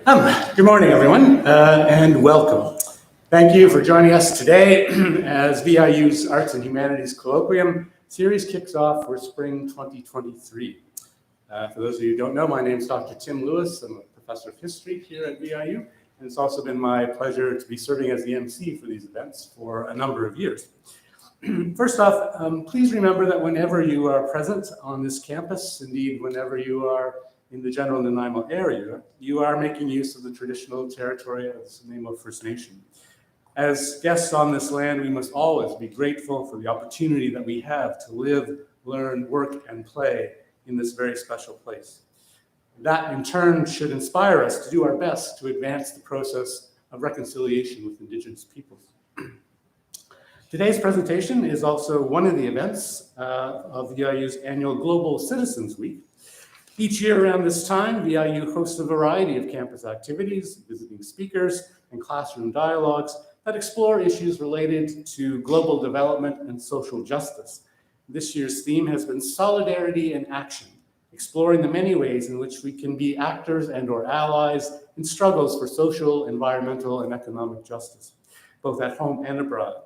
Good morning, everyone, and welcome. Thank you for joining us today as VIU's Arts and Humanities Colloquium series kicks off for spring 2023. For those of you who don't know, my name is Dr. Tim Lewis. I'm a professor of history here at VIU, and it's also been my pleasure to be serving as the MC for these events for a number of years. First off, please remember that whenever you are present on this campus, indeed whenever you are in the general Nanaimo area, you are making use of the traditional territory of the Nanaimo First Nation. As guests on this land, we must always be grateful for the opportunity that we have to live, learn, work, and play in this very special place. That, in turn, should inspire us to do our best to advance the process of reconciliation with Indigenous peoples. Today's presentation is also one of the events of VIU's annual Global Citizens Week. Each year around this time, VIU hosts a variety of campus activities, visiting speakers, and classroom dialogues that explore issues related to global development and social justice. This year's theme has been Solidarity in Action, exploring the many ways in which we can be actors and/or allies in struggles for social, environmental, and economic justice, both at home and abroad.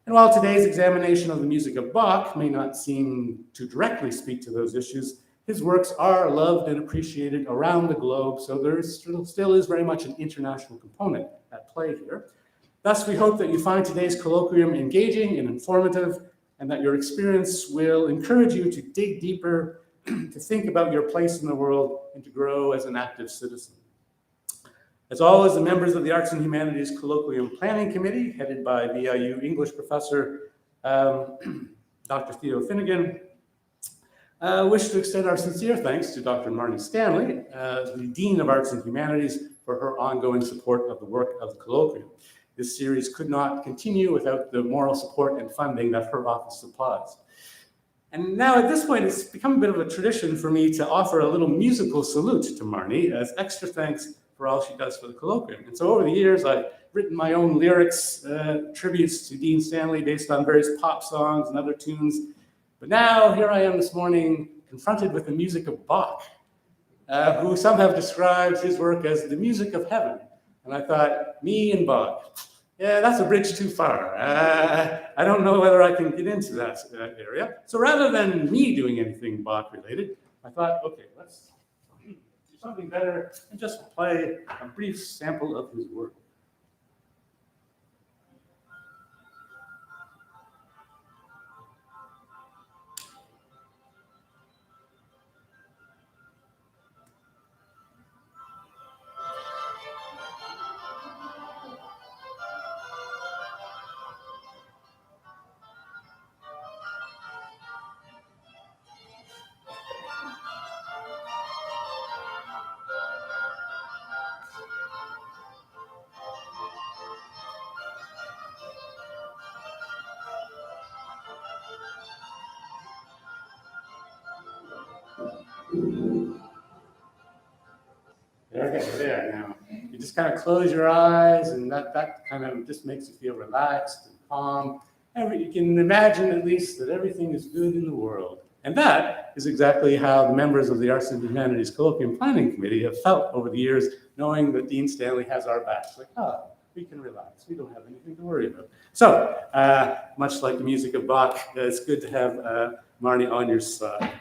And while today's examination of the music of Bach may not seem to directly speak to those issues, his works are loved and appreciated around the globe, so there still is very much an international component at play here. Thus, we hope that you find today's colloquium engaging and informative, and that your experience will encourage you to dig deeper, to think about your place in the world, and to grow as an active citizen. As always, the members of the Arts and Humanities Colloquium Planning Committee, headed by VIU English professor Dr. Theo Finnegan, wish to extend our sincere thanks to Dr. Marnie Stanley, the Dean of Arts and Humanities, for her ongoing support of the work of the colloquium. This series could not continue without the moral support and funding that her office supplies. And now at this point, it's become a bit of a tradition for me to offer a little musical salute to Marnie as extra thanks for all she does for the colloquium. And so over the years, I've written my own lyrics, tributes to Dean Stanley based on various pop songs and other tunes. But now, here I am this morning, confronted with the music of Bach, who some have described his work as the music of heaven. And I thought, me and Bach, yeah, that's a bridge too far. I don't know whether I can get into that area. So rather than me doing anything Bach-related, I thought, okay, let's do something better and just play a brief sample of his work. Okay, there now. You just kind of close your eyes, and that kind of just makes you feel relaxed and calm. You can imagine at least that everything is good in the world. And that is exactly how the members of the Arts and Humanities Colloquium Planning Committee have felt over the years, knowing that Dean Stanley has our backs. Like, we can relax. We don't have anything to worry about. So, much like the music of Bach, it's good to have Marnie on your side.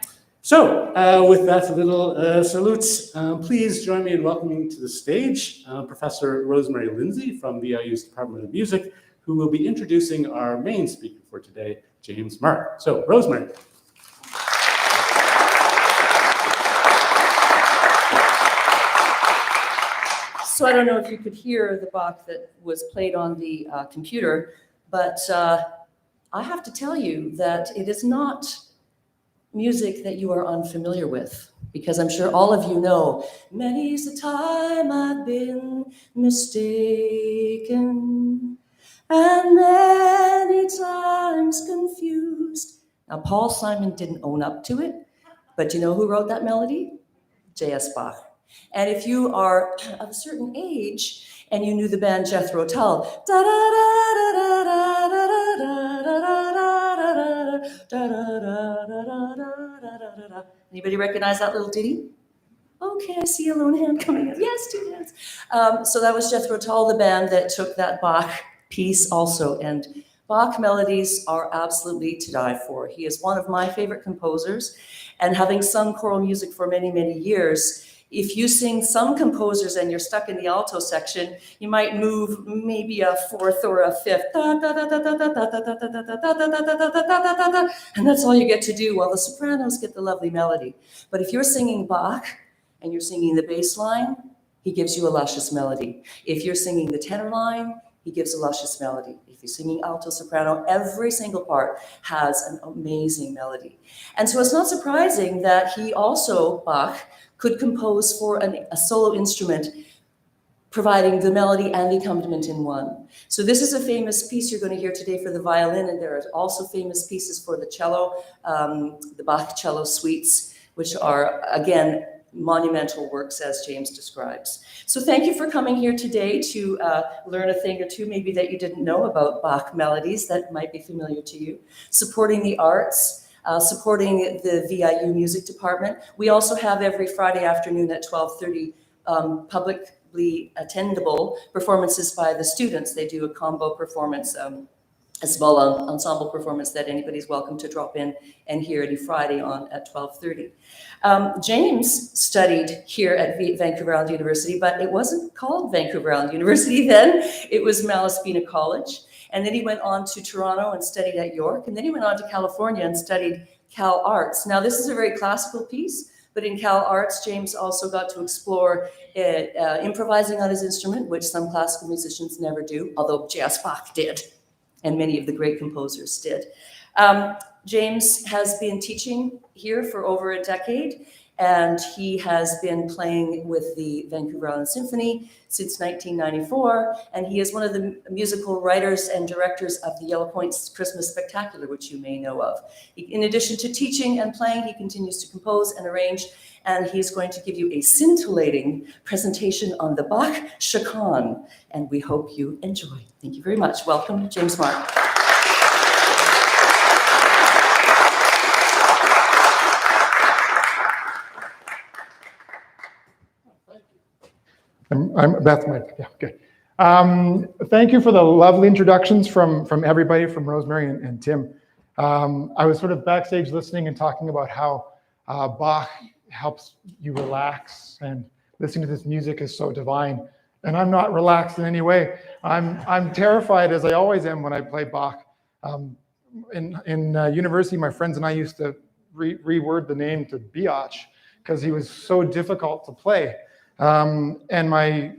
So, with that little salutes, please join me in welcoming to the stage Professor Rosemary Lindsay from VIU's Department of Music, who will be introducing our main speaker for today, James Mark. So, Rosemary. So I don't know if you could hear the Bach that was played on the computer, but I have to tell you that it is not music that you are unfamiliar with, because I'm sure all of you know, many's the time I've been mistaken, and many times confused. Now, Paul Simon didn't own up to it, but you know who wrote that melody? J.S. Bach. And if you are of a certain age and you knew the band Jethro Tull, anybody recognize that little ditty? Okay, I see a lone hand coming in. Yes, 2 hands. So that was Jethro Tull, the band that took that Bach piece also. And Bach melodies are absolutely to die for. He is one of my favorite composers. And having sung choral music for many, many years, if you sing some composers and you're stuck in the alto section, you might move maybe a fourth or a fifth, and that's all you get to do while the sopranos get the lovely melody. But if you're singing Bach and you're singing the bass line, he gives you a luscious melody. If you're singing the tenor line, he gives a luscious melody. If you're singing alto, soprano, every single part has an amazing melody. And so it's not surprising that he also, Bach, could compose for a solo instrument, providing the melody and the accompaniment in one. So this is a famous piece you're going to hear today for the violin, and there are also famous pieces for the cello, the Bach cello suites, which are, again, monumental works as James describes. So thank you for coming here today to learn a thing or two maybe that you didn't know about Bach melodies that might be familiar to you, supporting the arts, supporting the VIU music department. We also have every Friday afternoon at 12:30 publicly attendable performances by the students. They do a combo performance, a small ensemble performance that anybody's welcome to drop in and hear any Friday on at 12:30. James studied here at Vancouver Island University, but it wasn't called Vancouver Island University then. It was Malaspina College. And then he went on to Toronto and studied at York. And then he went on to California and studied Cal Arts. Now, this is a very classical piece, but in Cal Arts, James also got to explore improvising on his instrument, which some classical musicians never do, although J.S. Bach did, and many of the great composers did. James has been teaching here for over a decade, and he has been playing with the Vancouver Island Symphony since 1994, and he is one of the musical writers and directors of the Yellow Point's Christmas Spectacular, which you may know of. In addition to teaching and playing, he continues to compose and arrange, and he's going to give you a scintillating presentation on the Bach Chaconne, and we hope you enjoy. Thank you very much. Welcome, James Mark. That's my, yeah, okay. Thank you for the lovely introductions from everybody, from Rosemary and Tim. I was sort of backstage listening and talking about how Bach helps you relax, and listening to this music is so divine. And I'm not relaxed in any way. I'm terrified, as I always am when I play Bach. In university, my friends and I used to reword the name to Biatch because he was so difficult to play. And my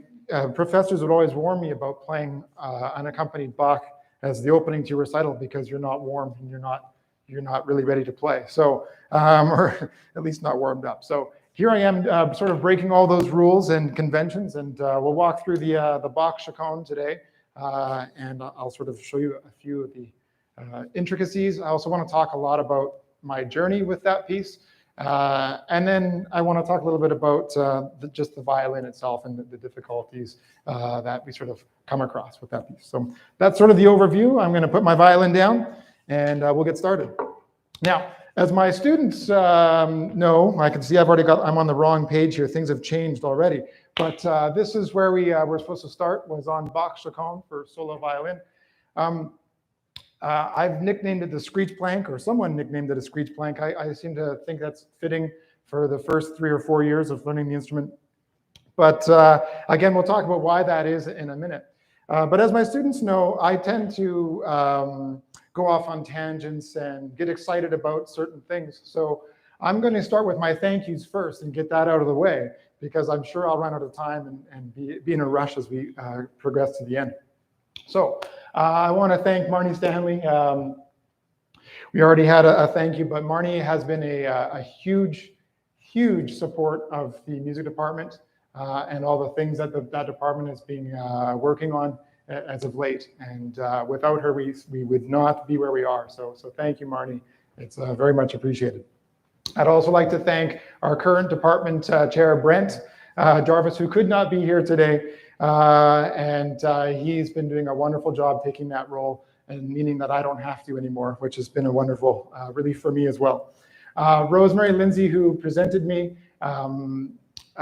professors would always warn me about playing unaccompanied Bach as the opening to your recital because you're not warm and you're not really ready to play. So, or at least not warmed up. So here I am, sort of breaking all those rules and conventions, and we'll walk through the Bach Chaconne today, and I'll sort of show you a few of the intricacies. I also want to talk a lot about my journey with that piece. And then I want to talk a little bit about just the violin itself and the difficulties that we sort of come across with that piece. So that's sort of the overview. I'm going to put my violin down and we'll get started. Now, as my students know, I can see I'm on the wrong page here. Things have changed already. But this is where we're supposed to start, was on Bach Chaconne for solo violin. I've nicknamed it the screech plank, or someone nicknamed it a screech plank. I seem to think that's fitting for the first 3 or 4 years of learning the instrument. But again, we'll talk about why that is in a minute. But as my students know, I tend to go off on tangents and get excited about certain things. So I'm going to start with my thank yous first and get that out of the way, because I'm sure I'll run out of time and be in a rush as we progress to the end. So I want to thank Marnie Stanley. We already had a thank you, but Marnie has been a huge, huge support of the music department and all the things that that department has been working on as of late. And without her, we would not be where we are. So thank you, Marnie. It's very much appreciated. I'd also like to thank our current department chair, Brent Jarvis, who could not be here today. And he's been doing a wonderful job taking that role, and meaning that I don't have to anymore, which has been a wonderful relief for me as well. Rosemary Lindsay, who presented me,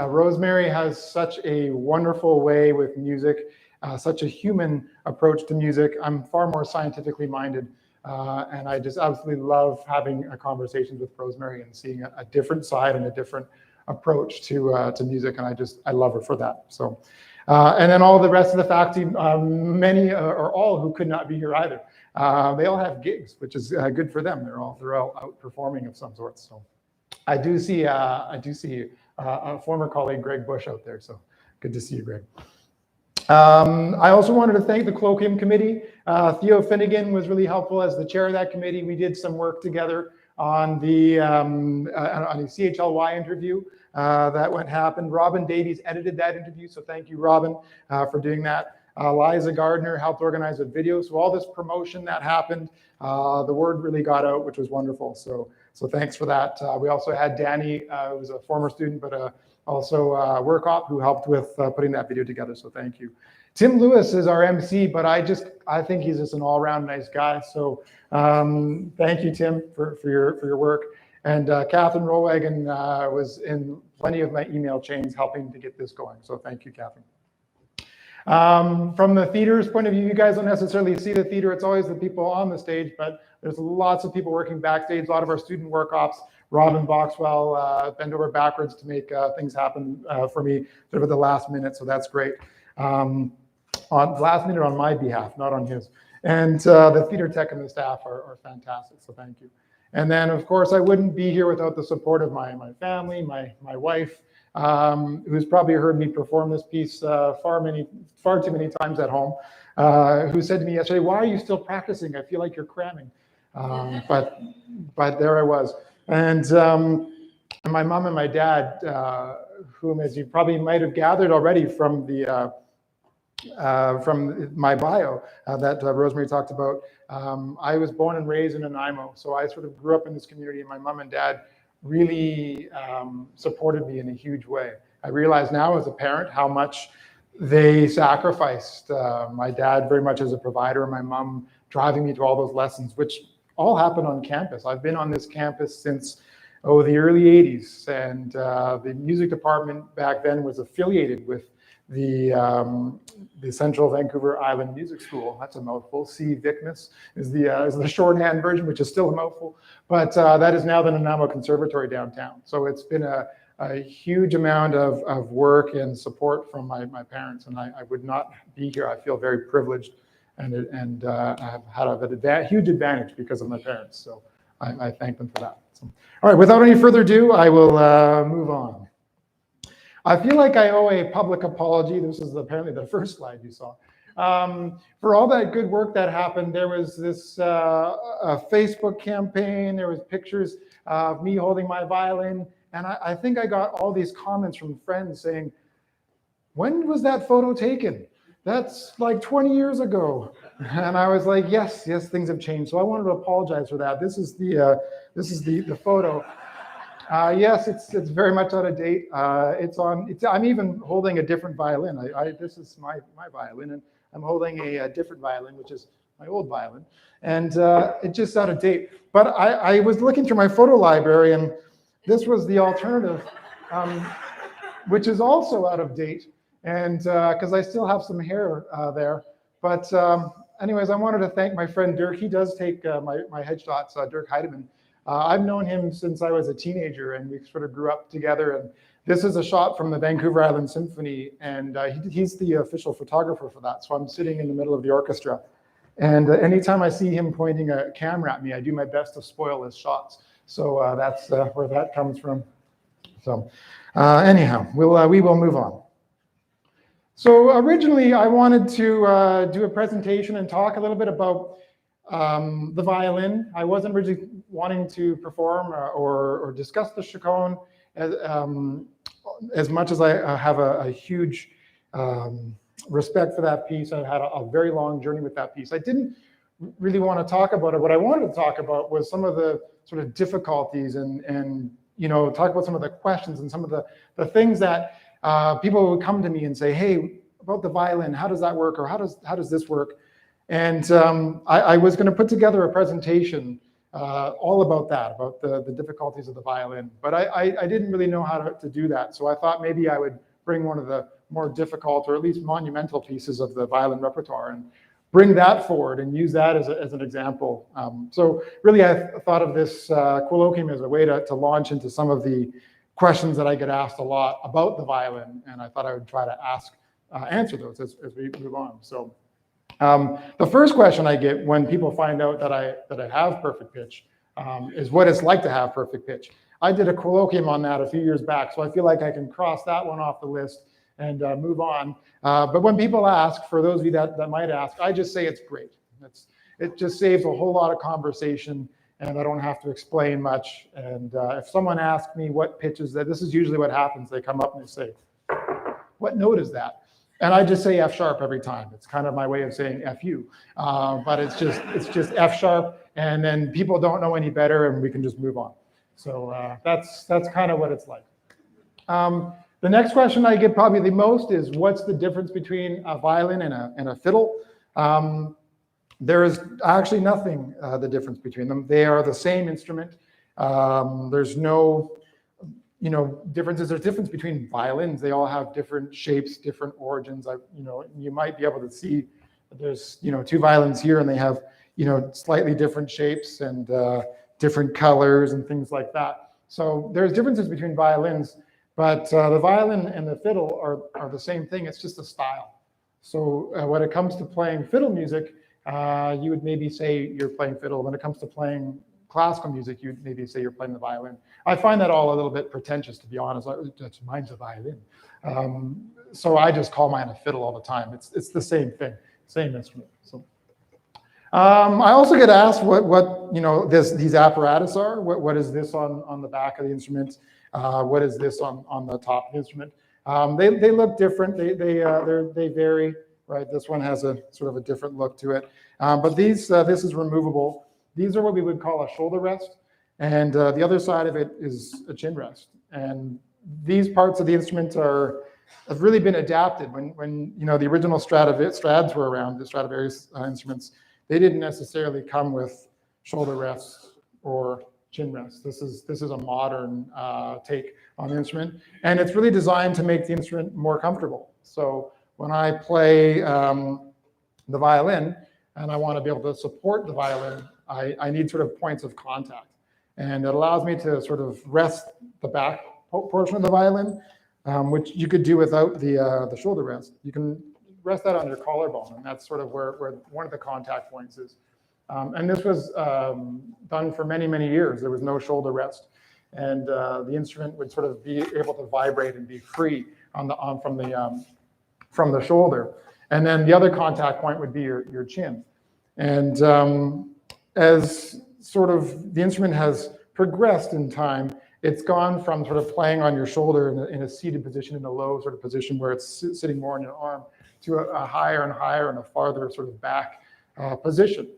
Rosemary has such a wonderful way with music, such a human approach to music. I'm far more scientifically minded, and I just absolutely love having a conversation with Rosemary and seeing a different side and a different approach to music, and I love her for that. So, and then all the rest of the faculty, many or all who could not be here either. They all have gigs, which is good for them. They're all out performing of some sort. So, I do see a former colleague, Greg Bush, out there. So, good to see you, Greg. I also wanted to thank the colloquium committee. Theo Finnegan was really helpful as the chair of that committee. We did some work together on the CHLY interview that happened. Robin Davies edited that interview, so thank you, Robin, for doing that. Liza Gardner helped organize a video. So all this promotion that happened, the word really got out, which was wonderful. So thanks for that. We also had Danny, who was a former student, but also work op, who helped with putting that video together. So thank you. Tim Lewis is our MC, but I think he's just an all-around nice guy. So thank you, Tim, for your work. And Catherine Rowagan was in plenty of my email chains helping to get this going. So thank you, Catherine. From the theater's point of view, you guys don't necessarily see the theater. It's always the people on the stage, but there's lots of people working backstage. A lot of our student work ops, Robin Boxwell, bend over backwards to make things happen for me sort of at the last minute. So that's great. On last minute on my behalf, not on his. And the theater tech and the staff are fantastic. So thank you. And then, of course, I wouldn't be here without the support of my family, my wife, who's probably heard me perform this piece far too many times at home, who said to me yesterday, "Why are you still practicing? I feel like you're cramming." But there I was. And my mom and my dad, whom, as you probably might have gathered already from my bio that Rosemary talked about, I was born and raised in Nanaimo. So I sort of grew up in this community, and my mom and dad really supported me in a huge way. I realize now as a parent how much they sacrificed. My dad very much as a provider, and my mom driving me to all those lessons, which all happened on campus. I've been on this campus since the early 80s, and the music department back then was affiliated with the Central Vancouver Island Music School. That's a mouthful. CVICMUS is the shorthand version, which is still a mouthful. But that is now the Nanaimo Conservatory downtown. So it's been a huge amount of work and support from my parents, and I would not be here. I feel very privileged, and I've had a huge advantage because of my parents. So I thank them for that. So, all right, without any further ado, I will move on. I feel like I owe a public apology. This is apparently the first slide you saw. For all that good work that happened, there was this a Facebook campaign. There was pictures of me holding my violin. And I think I got all these comments from friends saying, "When was that photo taken? That's like 20 years ago." And I was like, yes, things have changed. So I wanted to apologize for that. This is the photo. Yes, it's very much out of date. I'm even holding a different violin. This is my violin, and I'm holding a different violin, which is my old violin, and it's just out of date. But I was looking through my photo library, and this was the alternative, which is also out of date, and because I still have some hair there. But anyways, I wanted to thank my friend Dirk. He does take my headshots, Dirk Heidemann. I've known him since I was a teenager, and we sort of grew up together. And this is a shot from the Vancouver Island Symphony, and he's the official photographer for that. So I'm sitting in the middle of the orchestra. And anytime I see him pointing a camera at me, I do my best to spoil his shots. So that's where that comes from. So anyhow, we will move on. So originally, I wanted to do a presentation and talk a little bit about the violin. I wasn't originally wanting to perform or discuss the Chaconne as much as I have a huge respect for that piece. I've had a very long journey with that piece. I didn't really want to talk about it. What I wanted to talk about was some of the sort of difficulties and talk about some of the questions and some of the things that people would come to me and say, "Hey, about the violin, how does that work?" Or how does this work? And I was going to put together a presentation all about that, about the difficulties of the violin. But I didn't really know how to do that. So I thought maybe I would bring one of the more difficult, or at least monumental pieces of the violin repertoire and bring that forward and use that as an example. So really, I thought of this colloquium as a way to launch into some of the questions that I get asked a lot about the violin, and I thought I would try to answer those as we move on. So the first question I get when people find out that I have perfect pitch is what it's like to have perfect pitch. I did a colloquium on that a few years back, so I feel like I can cross that one off the list and move on. But when people ask, for those of you that might ask, I just say it's great. It just saves a whole lot of conversation, and I don't have to explain much. And if someone asks me what pitch is that, this is usually what happens. They come up and they say, what note is that? And I just say F sharp every time. It's kind of my way of saying FU, but it's just F sharp, and then people don't know any better, and we can just move on. So that's kind of what it's like. The next question I get probably the most is, what's the difference between a violin and a fiddle? There is actually nothing the difference between them. They are the same instrument. There's no differences. There's difference between violins. They all have different shapes, different origins. You might be able to see there's two violins here, and they have slightly different shapes and different colors and things like that. So there's differences between violins, but the violin and the fiddle are the same thing. It's just a style. So when it comes to playing fiddle music, you would maybe say you're playing fiddle. When it comes to playing classical music, you'd maybe say you're playing the violin. I find that all a little bit pretentious, to be honest. Mine's a violin. So I just call mine a fiddle all the time. It's the same thing, same instrument. So I also get asked what these apparatus are. What is this on the back of the instrument? What is this on the top of the instrument? They look different. They vary. Right, this one has a sort of a different look to it. But this is removable. These are what we would call a shoulder rest, and the other side of it is a chin rest. And these parts of the instrument have really been adapted. When the original Strads were around, the Stradivarius instruments, they didn't necessarily come with shoulder rests or chin rests. This is a modern take on the instrument, and it's really designed to make the instrument more comfortable. So when I play the violin and I want to be able to support the violin, I need sort of points of contact. And it allows me to sort of rest the back portion of the violin, which you could do without the shoulder rest. You can rest that on your collarbone, and that's sort of where one of the contact points is. And this was done for many, many years. There was no shoulder rest. And the instrument would sort of be able to vibrate and be free from the shoulder. And then the other contact point would be your chin. And as sort of the instrument has progressed in time, it's gone from sort of playing on your shoulder in a seated position, in a low sort of position where it's sitting more on your arm, to a higher and higher and a farther sort of back position,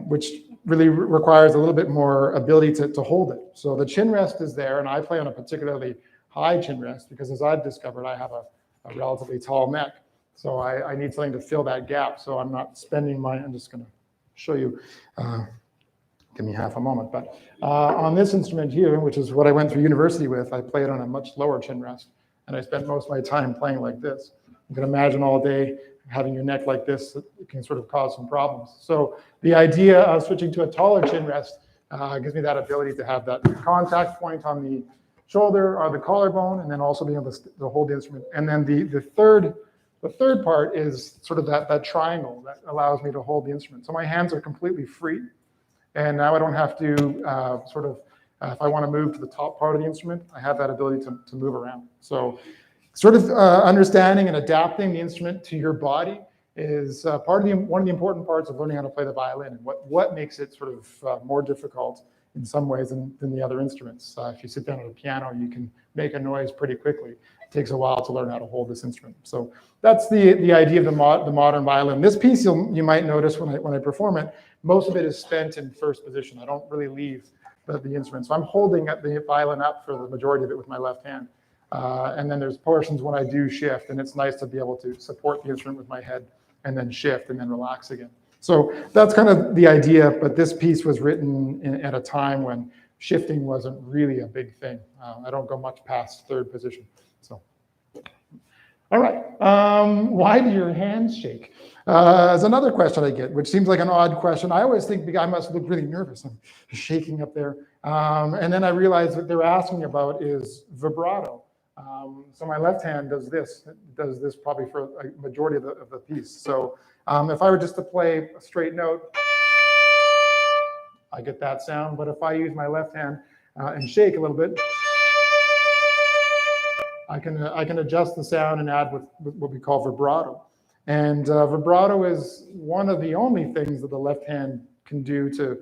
which really requires a little bit more ability to hold it. So the chin rest is there, and I play on a particularly high chin rest because, as I've discovered, I have a relatively tall neck. So I need something to fill that gap. So I'm not spending I'm just going to show you, give me half a moment. But on this instrument here, which is what I went through university with, I play it on a much lower chin rest. And I spent most of my time playing like this. You can imagine all day having your neck like this, it can sort of cause some problems. So the idea of switching to a taller chin rest gives me that ability to have that contact point on the shoulder or the collarbone, and then also being able to hold the instrument. And then the third part is sort of that triangle that allows me to hold the instrument. So my hands are completely free, and now I don't have to if I want to move to the top part of the instrument, I have that ability to move around. So sort of understanding and adapting the instrument to your body is one of the important parts of learning how to play the violin, and what makes it sort of more difficult in some ways than the other instruments. If you sit down at a piano, you can make a noise pretty quickly. It takes a while to learn how to hold this instrument. So that's the idea of the modern violin. This piece you might notice when I perform it, most of it is spent in first position. I don't really leave the instrument. So I'm holding the violin up for the majority of it with my left hand. And then there's portions when I do shift, and it's nice to be able to support the instrument with my head and then shift and then relax again. So that's kind of the idea, but this piece was written at a time when shifting wasn't really a big thing. I don't go much past third position. So, all right. Why do your hands shake? Is another question I get, which seems like an odd question. I always think I must look really nervous. I'm shaking up there. And then I realized what they're asking about is vibrato. So my left hand does this. It does this probably for a majority of the piece. So if I were just to play a straight note, I get that sound. But if I use my left hand and shake a little bit, I can adjust the sound and add what we call vibrato. And vibrato is one of the only things that the left hand can do to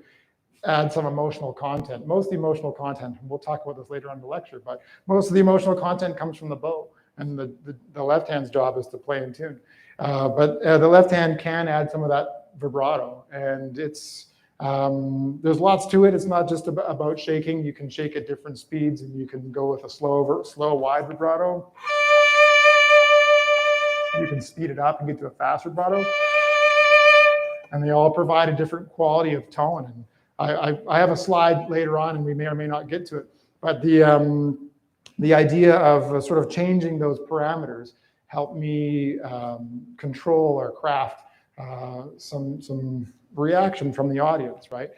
add some emotional content. Most of the emotional content, and we'll talk about this later on in the lecture, but most of the emotional content comes from the bow, and the left hand's job is to play in tune. But the left hand can add some of that vibrato, and it's there's lots to it. It's not just about shaking. You can shake at different speeds, and you can go with a slow, wide vibrato. You can speed it up and get to a fast vibrato. And they all provide a different quality of tone. And I have a slide later on, and we may or may not get to it. But the idea of sort of changing those parameters helped me control or craft some reaction from the audience, right?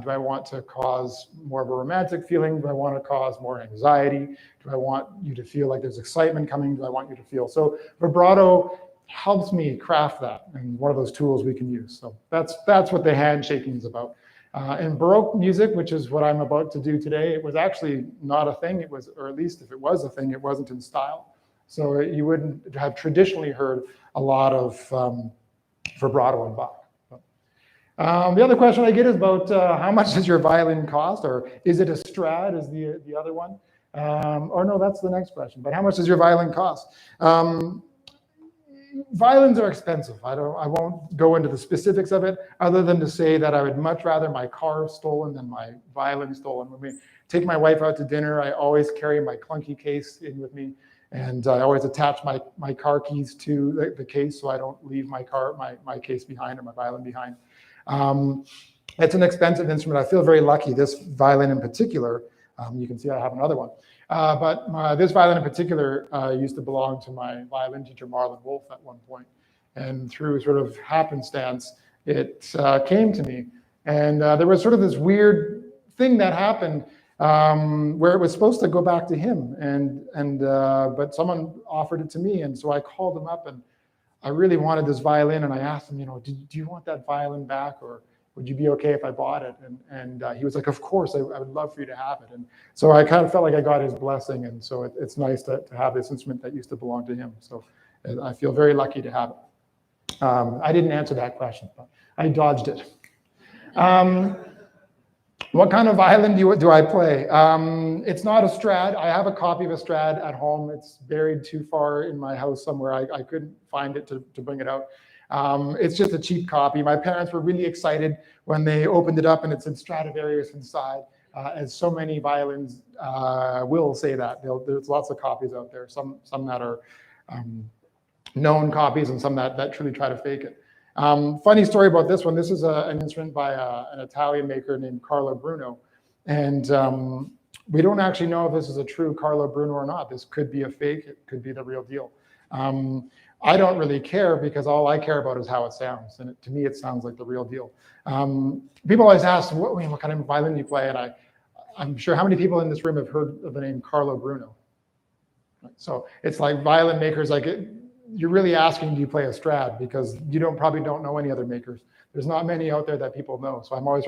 Do I want to cause more of a romantic feeling? Do I want to cause more anxiety? Do I want you to feel like there's excitement coming? Do I want you to feel? So vibrato helps me craft that, and one of those tools we can use. So that's what the handshaking is about. In Baroque music, which is what I'm about to do today, it was actually not a thing. It was, or at least if it was a thing, it wasn't in style. So you wouldn't have traditionally heard a lot of vibrato in Bach. The other question I get is about how much does your violin cost, or is it a Strad, is the other one? Or no, that's the next question. But how much does your violin cost? Violins are expensive. I won't go into the specifics of it, other than to say that I would much rather my car stolen than my violin stolen. When we take my wife out to dinner, I always carry my clunky case in with me, and I always attach my car keys to the case, so I don't leave my case behind or my violin behind. It's an expensive instrument. I feel very lucky. This violin in particular, you can see I have another one. But this violin in particular used to belong to my violin teacher, Marlon Wolf, at one point. And through sort of happenstance, it came to me. And there was sort of this weird thing that happened where it was supposed to go back to him. But someone offered it to me. And so I called him up, and I really wanted this violin. And I asked him, do you want that violin back? Or would you be okay if I bought it? And he was like, of course, I would love for you to have it. And so I kind of felt like I got his blessing. And so it's nice to have this instrument that used to belong to him. So I feel very lucky to have it. I didn't answer that question, but I dodged it. What kind of violin do I play? It's not a Strad. I have a copy of a Strad at home. It's buried too far in my house somewhere. I couldn't find it to bring it out. It's just a cheap copy. My parents were really excited when they opened it up and it said Stradivarius inside, as so many violins will say that. There's lots of copies out there, some that are known copies and some that truly try to fake it. Funny story about this one. This is an instrument by an Italian maker named Carlo Bruno. And we don't actually know if this is a true Carlo Bruno or not. This could be a fake. It could be the real deal. I don't really care, because all I care about is how it sounds. And to me, it sounds like the real deal. People always ask, what kind of violin do you play? And I'm sure how many people in this room have heard of the name Carlo Bruno? So it's like violin makers, like you're really asking, do you play a Strad? Because you probably don't know any other makers. There's not many out there that people know. So I'm always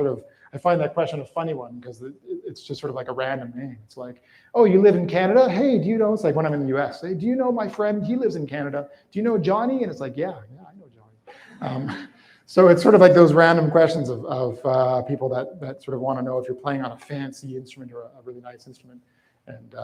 I find that question a funny one, because it's just sort of like a random name. It's like, oh, you live in Canada? Hey, do you know? It's like when I'm in the US. Hey, do you know my friend? He lives in Canada. Do you know Johnny? And it's like, yeah, I know Johnny. So it's sort of like those random questions of people that sort of want to know if you're playing on a fancy instrument or a really nice instrument. And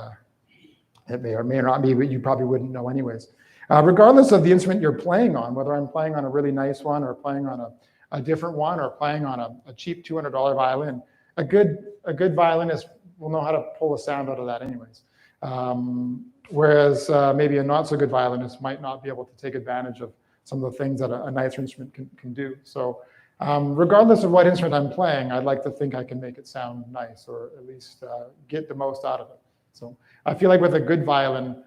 it may or may not be, but you probably wouldn't know anyways. Regardless of the instrument you're playing on, whether I'm playing on a really nice one or playing on a different one or playing on a cheap $200 violin, a good violinist will know how to pull a sound out of that anyways. Whereas maybe a not so good violinist might not be able to take advantage of some of the things that a nicer instrument can do. So Regardless of what instrument I'm playing, I'd like to think I can make it sound nice, or at least get the most out of it. So I feel like with a good violin,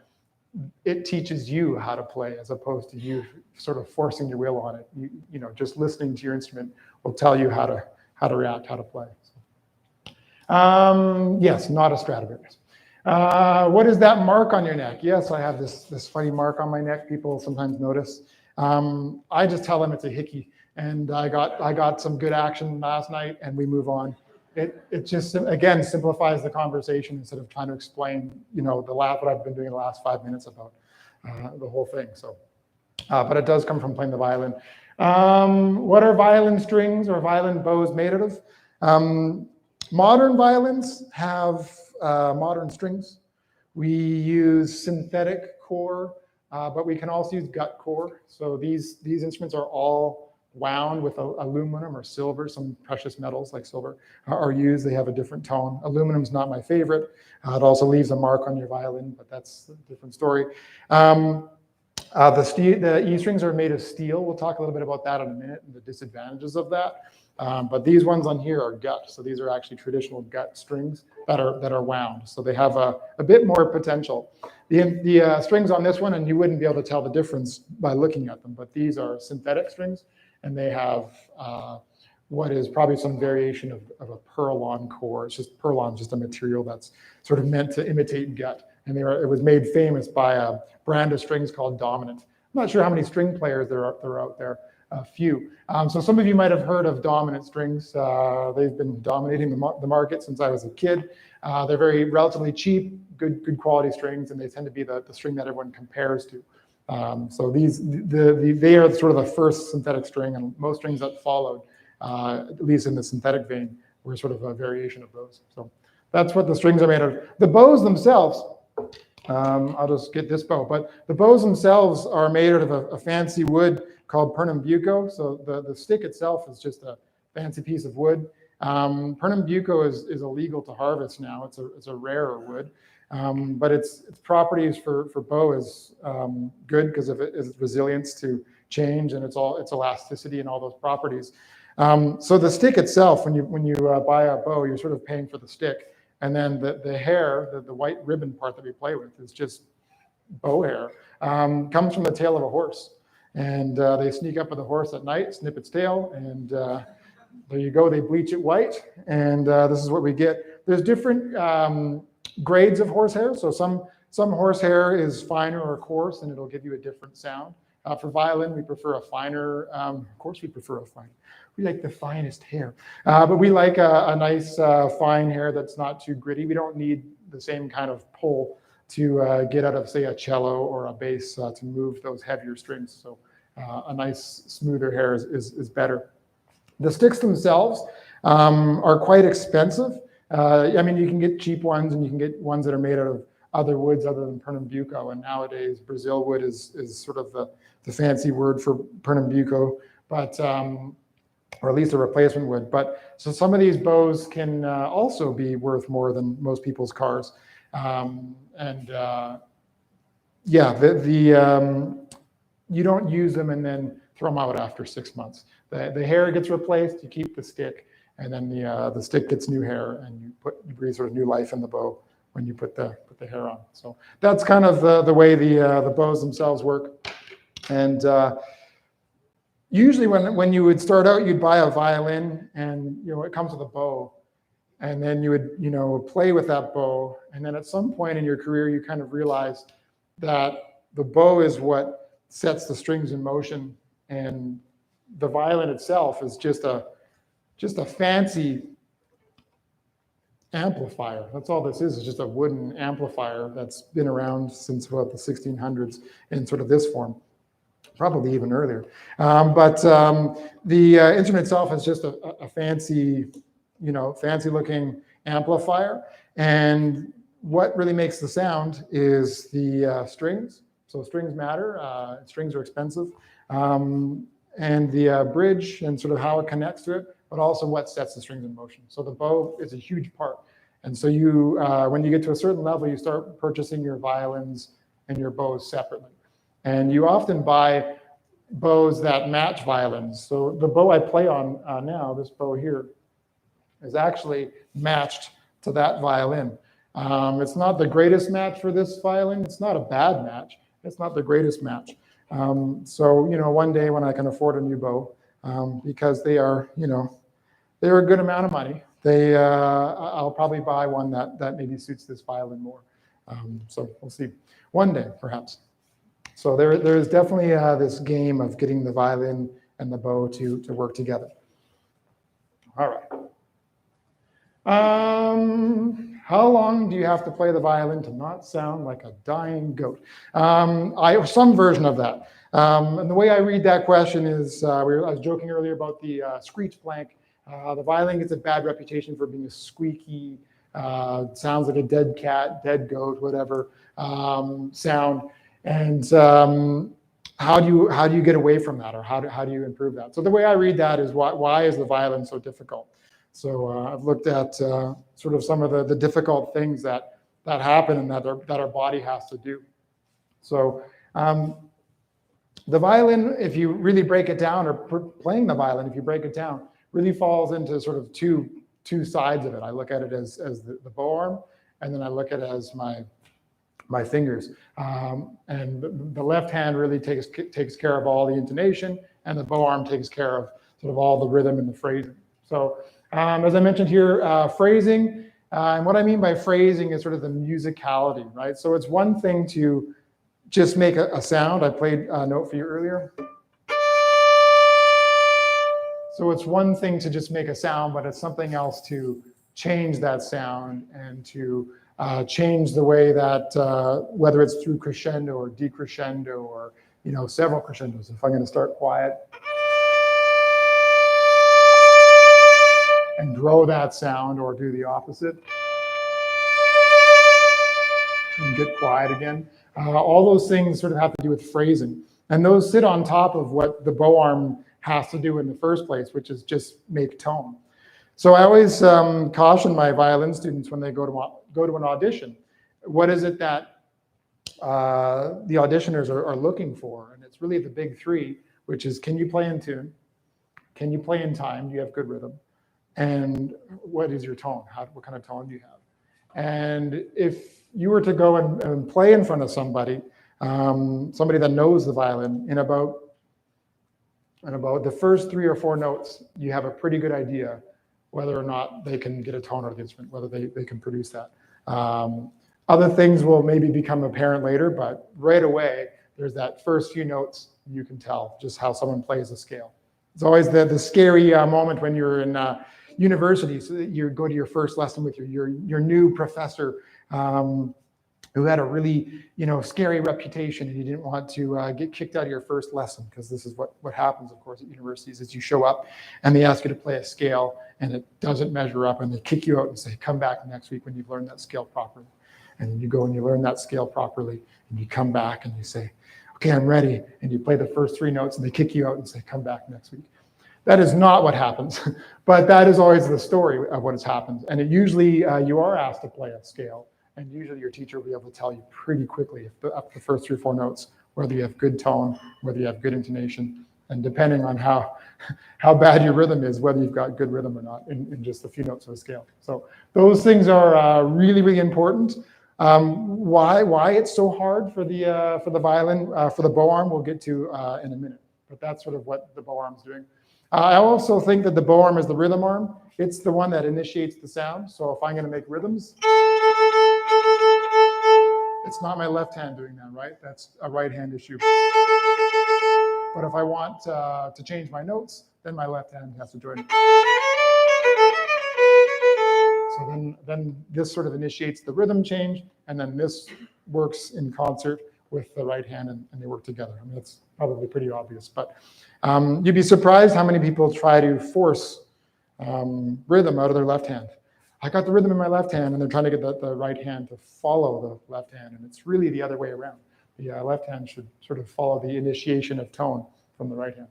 it teaches you how to play as opposed to you sort of forcing your will on it. You know, just listening to your instrument will tell you how to react, how to play. So, yes, not a Stradivarius. What is that mark on your neck? Yes, I have this funny mark on my neck. People sometimes notice. I just tell them it's a hickey, and I got some good action last night, and we move on. It just, again, simplifies the conversation instead of trying to explain, you know, what I've been doing the last 5 minutes about the whole thing. So, but it does come from playing the violin. What are violin strings or violin bows made out of? Modern violins have modern strings. We use synthetic core, but we can also use gut core. So these instruments are all wound with aluminum or silver. Some precious metals like silver are used. They have a different tone. Aluminum's not my favorite. It also leaves a mark on your violin, but that's a different story. The E strings are made of steel. We'll talk a little bit about that in a minute and the disadvantages of that. But these ones on here are gut. So these are actually traditional gut strings that are wound. So they have a bit more potential. The strings on this one, and you wouldn't be able to tell the difference by looking at them, but these are synthetic strings, and they have what is probably some variation of a Perlon core. It's just Perlon's just a material that's sort of meant to imitate gut. And it was made famous by a brand of strings called Dominant. I'm not sure how many string players there are out there. A few. So some of you might have heard of Dominant strings. They've been dominating the market since I was a kid. They're relatively cheap, good quality strings, and they tend to be the string that everyone compares to. So they are sort of the first synthetic string, and most strings that followed, at least in the synthetic vein, were sort of a variation of those. So that's what the strings are made of. The bows themselves, I'll just get this bow, but the bows themselves are made out of a fancy wood called Pernambuco. So the stick itself is just a fancy piece of wood. Pernambuco is illegal to harvest now. It's a rarer wood, but its properties for bow is good because of its resilience to change and its elasticity and all those properties. So the stick itself, when you buy a bow, you're sort of paying for the stick, and then the hair, the white ribbon part that we play with, is just bow hair. Comes from the tail of a horse. And they sneak up with the horse at night, snip its tail, and there you go. They bleach it white, and this is what we get. There's different grades of horsehair. So some horsehair is finer or coarse, and it'll give you a different sound. For violin, we prefer a finer. Of course, we prefer a fine. We like the finest hair, but we like a nice fine hair that's not too gritty. We don't need the same kind of pull to get out of, say, a cello or a bass to move those heavier strings. So a nice smoother hair is better. The sticks themselves are quite expensive. I mean, you can get cheap ones, and you can get ones that are made out of other woods other than Pernambuco. And nowadays, Brazil wood is sort of the fancy word for Pernambuco, but or at least a replacement wood. But so some of these bows can also be worth more than most people's cars. You don't use them and then throw them out after 6 months. The hair gets replaced, you keep the stick, and then the stick gets new hair, and you breathe sort of new life in the bow when you put the hair on. So that's kind of the way the bows themselves work. And usually when you would start out, you'd buy a violin, and it comes with a bow. And then you would, play with that bow. And then at some point in your career, you kind of realize that the bow is what sets the strings in motion, and the violin itself is just a fancy amplifier. That's all this is just a wooden amplifier that's been around since about the 1600s in sort of this form, probably even earlier. But the instrument itself is just a fancy, fancy looking amplifier. And what really makes the sound is the strings. So strings matter, strings are expensive. And the bridge and sort of how it connects to it, but also what sets the strings in motion. So the bow is a huge part. And so when you get to a certain level, you start purchasing your violins and your bows separately. And you often buy bows that match violins. So the bow I play on now, this bow here, is actually matched to that violin. It's not the greatest match for this violin. It's not a bad match. It's not the greatest match. So, one day when I can afford a new bow, because they are, they're a good amount of money, I'll probably buy one that maybe suits this violin more. So we'll see. One day, perhaps. So there's definitely this game of getting the violin and the bow to work together. All right. How long do you have to play the violin to not sound like a dying goat? Some version of that. And the way I read that question is, I was joking earlier about the screech blank. The violin gets a bad reputation for being a squeaky, sounds like a dead cat, dead goat, whatever sound. And how do you get away from that, or how do you improve that? So the way I read that is, why is the violin so difficult? So I've looked at sort of some of the difficult things that happen and that our body has to do. So the violin, if you really break it down, or playing the violin, if you break it down, really falls into sort of two sides of it. I look at it as the bow arm, and then I look at it as my fingers. And the left hand really takes care of all the intonation, and the bow arm takes care of sort of all the rhythm and the phrasing. So as I mentioned here, phrasing, and what I mean by phrasing is sort of the musicality, right? So it's one thing to just make a sound. I played a note for you earlier. So it's one thing to just make a sound, but it's something else to change that sound and to change the way that, whether it's through crescendo or decrescendo or, several crescendos. If I'm going to start quiet and grow that sound, or do the opposite and get quiet again. All those things sort of have to do with phrasing. And those sit on top of what the bow arm has to do in the first place, which is just make tone. So I always caution my violin students when they go to an audition, what is it that the auditioners are looking for? And it's really the big three, which is, can you play in tune? Can you play in time? Do you have good rhythm? And what is your tone? What kind of tone do you have? And if you were to go and play in front of somebody that knows the violin, in about the first 3 or 4 notes, you have a pretty good idea whether or not they can get a tone out of the instrument, whether they can produce that. Other things will maybe become apparent later, but right away, there's that first few notes, you can tell just how someone plays a scale. It's always the scary moment when you're in university, so that you go to your first lesson with your new professor, who had a really scary reputation, and you didn't want to get kicked out of your first lesson, because this is what happens, of course, at universities, is you show up and they ask you to play a scale and it doesn't measure up, and they kick you out and say, come back next week when you've learned that scale properly. And you go and you learn that scale properly, and you come back and you say, okay, I'm ready, and you play the first 3 notes and they kick you out and say, come back next week. That is not what happens, but that is always the story of what has happened. And it usually you are asked to play a scale, and usually your teacher will be able to tell you pretty quickly, up the first 3 or 4 notes, whether you have good tone, whether you have good intonation, and depending on how bad your rhythm is, whether you've got good rhythm or not in just a few notes of a scale. So those things are really, really important. Why it's so hard for the violin, for the bow arm, we'll get to in a minute. But that's sort of what the bow arm's doing. I also think that the bow arm is the rhythm arm. It's the one that initiates the sound. So if I'm going to make rhythms, it's not my left hand doing that, right? That's a right hand issue. But if I want to change my notes, then my left hand has to join. So then this sort of initiates the rhythm change, and then this works in concert with the right hand, and they work together. I mean, it's probably pretty obvious, but you'd be surprised how many people try to force rhythm out of their left hand. I got the rhythm in my left hand, and they're trying to get the right hand to follow the left hand, and it's really the other way around. The left hand should sort of follow the initiation of tone from the right hand.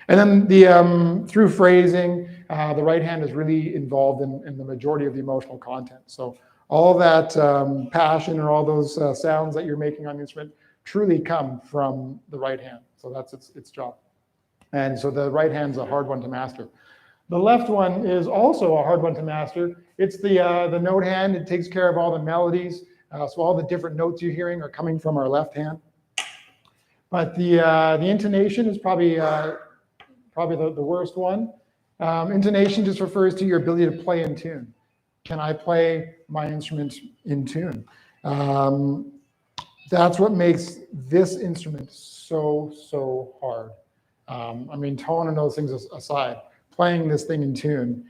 And then through phrasing, the right hand is really involved in the majority of the emotional content. So all that passion or all those sounds that you're making on the instrument truly come from the right hand. So that's its job. And so the right hand's a hard one to master. The left one is also a hard one to master. It's the note hand. It takes care of all the melodies. So all the different notes you're hearing are coming from our left hand. But the intonation is probably the worst one. Intonation just refers to your ability to play in tune. Can I play my instrument in tune? That's what makes this instrument so hard. I mean, tone and those things aside, playing this thing in tune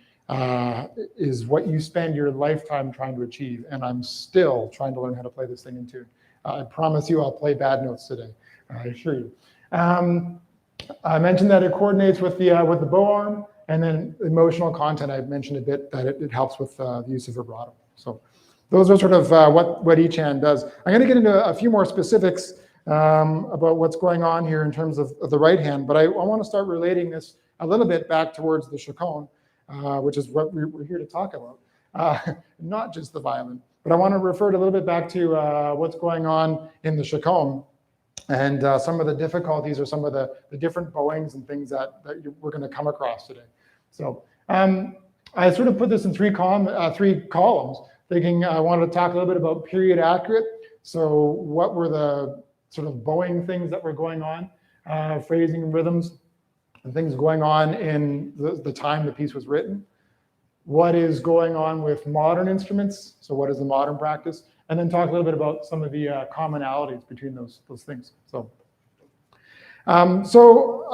is what you spend your lifetime trying to achieve. And I'm still trying to learn how to play this thing in tune. I promise you I'll play bad notes today. I assure you. I mentioned that it coordinates with the bow arm, and then emotional content. I mentioned a bit that it helps with the use of vibrato. So those are sort of what each hand does. I'm going to get into a few more specifics about what's going on here in terms of the right hand, but I want to start relating this a little bit back towards the chaconne, which is what we're here to talk about, not just the violin. But I want to refer a little bit back to what's going on in the chaconne and some of the difficulties or some of the different bowings and things that we're going to come across today. So I sort of put this in three columns, thinking I wanted to talk a little bit about period accurate. So what were the sort of bowing things that were going on, phrasing and rhythms, and things going on in the time the piece was written. What is going on with modern instruments? So what is the modern practice? And then talk a little bit about some of the commonalities between those things. So I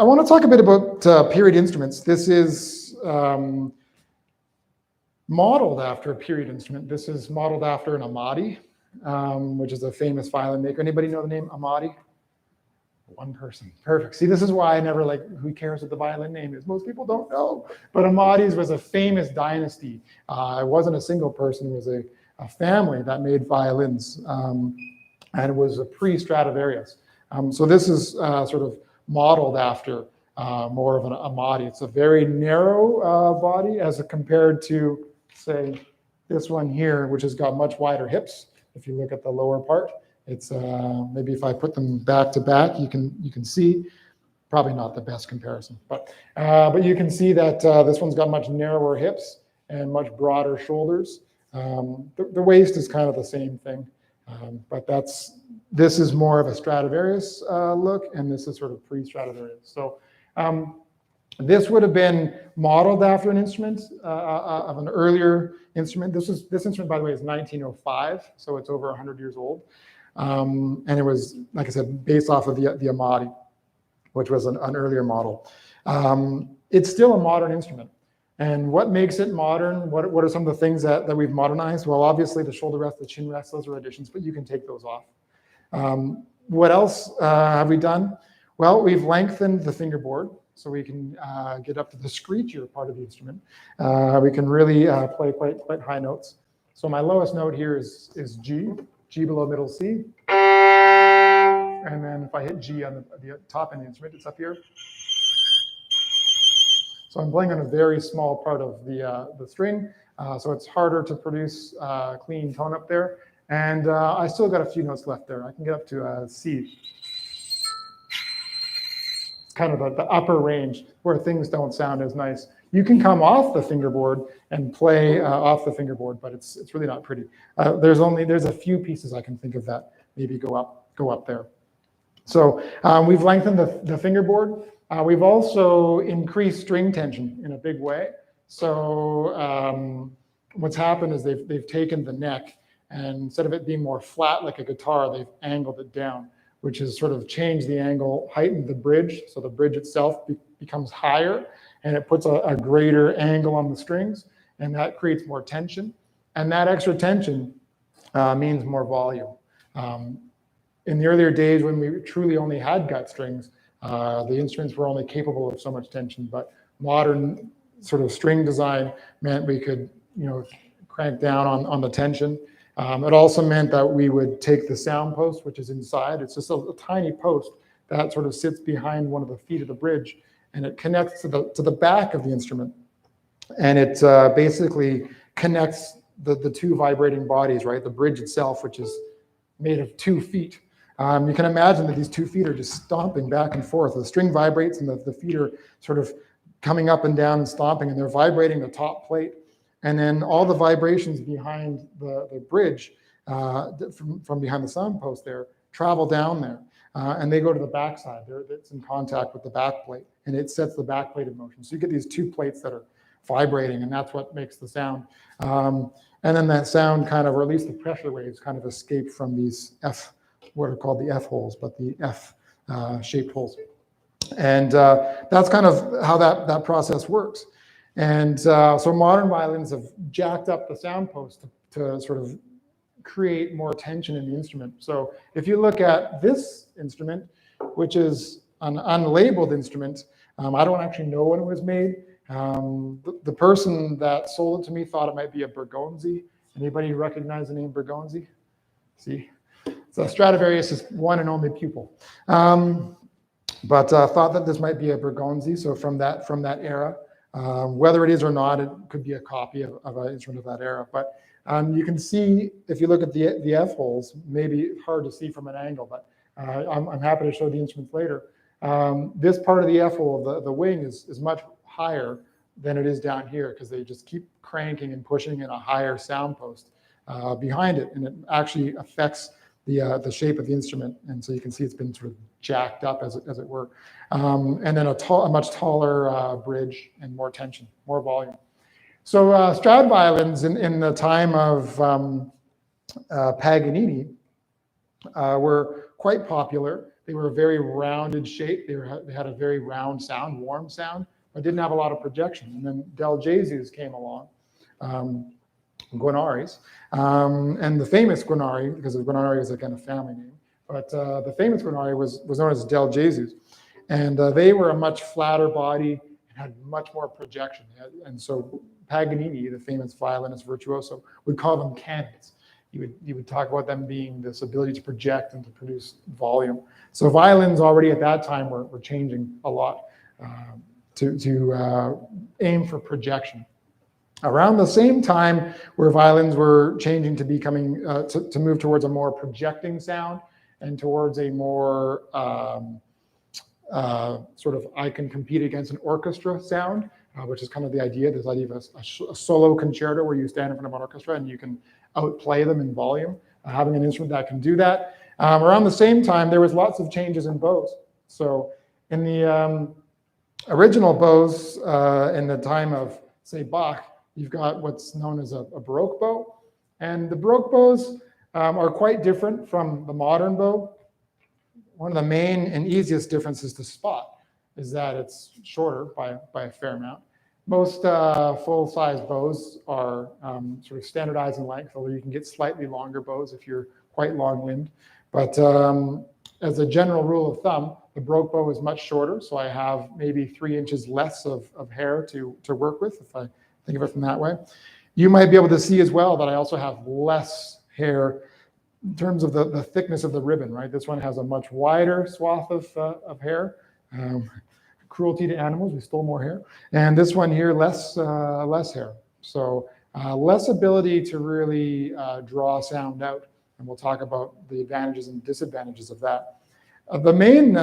want to talk a bit about period instruments. This is modeled after a period instrument. This is modeled after an Amati, which is a famous violin maker. Anybody know the name Amati? One person. Perfect. See, this is why I never who cares what the violin name is? Most people don't know. But Amati's was a famous dynasty. It wasn't a single person. It was a family that made violins. And it was a pre-Stradivarius. So this is sort of modeled after more of an Amati. It's a very narrow body as compared to, say, this one here, which has got much wider hips. If you look at the lower part, it's maybe if I put them back to back, you can see, probably not the best comparison, but you can see that this one's got much narrower hips and much broader shoulders. The waist is kind of the same thing, but this is more of a Stradivarius look, and this is sort of pre-Stradivarius. So this would have been modeled after an instrument of an earlier instrument. This instrument, by the way, is 1905, so it's over 100 years old. And it was, like I said, based off of the Amati, which was an earlier model. It's still a modern instrument. And what makes it modern? What are some of the things that we've modernized? Well, obviously the shoulder rest, the chin rest, those are additions, but you can take those off. What else have we done? Well, we've lengthened the fingerboard so we can get up to the screechier part of the instrument. We can really play quite high notes. So my lowest note here is G below middle C. And then if I hit G on the top end of the instrument, it's up here. So I'm playing on a very small part of the string, so it's harder to produce clean tone up there. And I still got a few notes left there. I can get up to C. It's kind of the upper range where things don't sound as nice. You can come off the fingerboard and play off the fingerboard, but it's really not pretty. There's a few pieces I can think of that maybe go up there. So we've lengthened the fingerboard. We've also increased string tension in a big way. So what's happened is they've taken the neck, and instead of it being more flat like a guitar, they've angled it down, which has sort of changed the angle, heightened the bridge. So the bridge itself becomes higher, and it puts a greater angle on the strings, and that creates more tension. And that extra tension means more volume. In the earlier days when we truly only had gut strings, the instruments were only capable of so much tension, but modern sort of string design meant we could, crank down on the tension. It also meant that we would take the sound post, which is inside. It's just a tiny post that sort of sits behind one of the feet of the bridge, and it connects to the back of the instrument. And it basically connects the two vibrating bodies, right? The bridge itself, which is made of 2 feet, You can imagine that these 2 feet are just stomping back and forth. The string vibrates and the feet are sort of coming up and down and stomping, and they're vibrating the top plate. And then all the vibrations behind the bridge from behind the sound post there travel down there. And they go to the backside. It's in contact with the back plate, and it sets the back plate in motion. So you get these 2 plates that are vibrating, and that's what makes the sound. And then that sound kind of, or at least the pressure waves, kind of escape from these what are called the F holes, but the F shaped holes. And that's kind of how that process works. And so modern violins have jacked up the sound post to sort of create more tension in the instrument. So if you look at this instrument, which is an unlabeled instrument, I don't actually know when it was made. The person that sold it to me thought it might be a Bergonzi. Anybody recognize the name Bergonzi? See, so Stradivarius' one and only pupil. But thought that this might be a Bergonzi, so from that era. Whether it is or not, it could be a copy of an instrument of that era. But you can see, if you look at the F holes, maybe hard to see from an angle, but I'm happy to show the instruments later. This part of the F hole, the wing, is much higher than it is down here, because they just keep cranking and pushing in a higher sound post behind it, and it actually affects the shape of the instrument. And so you can see it's been sort of jacked up, as it were. And then a much taller bridge and more tension, more volume. So Strad violins in the time of Paganini were quite popular. They were a very rounded shape. They had a very round sound, warm sound, but didn't have a lot of projection. And then Del Jesus came along, Guarneri's, and the famous Guarneri, because Guarneri is again a family name, but the famous Guarneri was known as Del Jesus. And they were a much flatter body and had much more projection. And so Paganini, the famous violinist virtuoso, would call them cannons. You would talk about them being this ability to project and to produce volume. So violins already at that time were changing a lot to aim for projection. Around the same time where violins were changing to becoming, to move towards a more projecting sound and towards a more sort of, I can compete against an orchestra sound, which is kind of the idea, this idea of a solo concerto where you stand in front of an orchestra and you can outplay them in volume, having an instrument that can do that. Around the same time, there was lots of changes in bows. So in the original bows in the time of, say, Bach, you've got what's known as a Baroque bow. And the Baroque bows are quite different from the modern bow. One of the main and easiest differences to spot is that it's shorter by a fair amount. Most full-size bows are sort of standardized in length, although you can get slightly longer bows if you're quite long-limbed. But as a general rule of thumb, the Baroque bow is much shorter, so I have maybe 3 inches less of hair to work with, if I think of it from that way. You might be able to see as well that I also have less hair in terms of the thickness of the ribbon, right? This one has a much wider swath of hair. Cruelty to animals, we stole more hair. And this one here, less hair. So less ability to really draw sound out. And we'll talk about the advantages and disadvantages of that. The main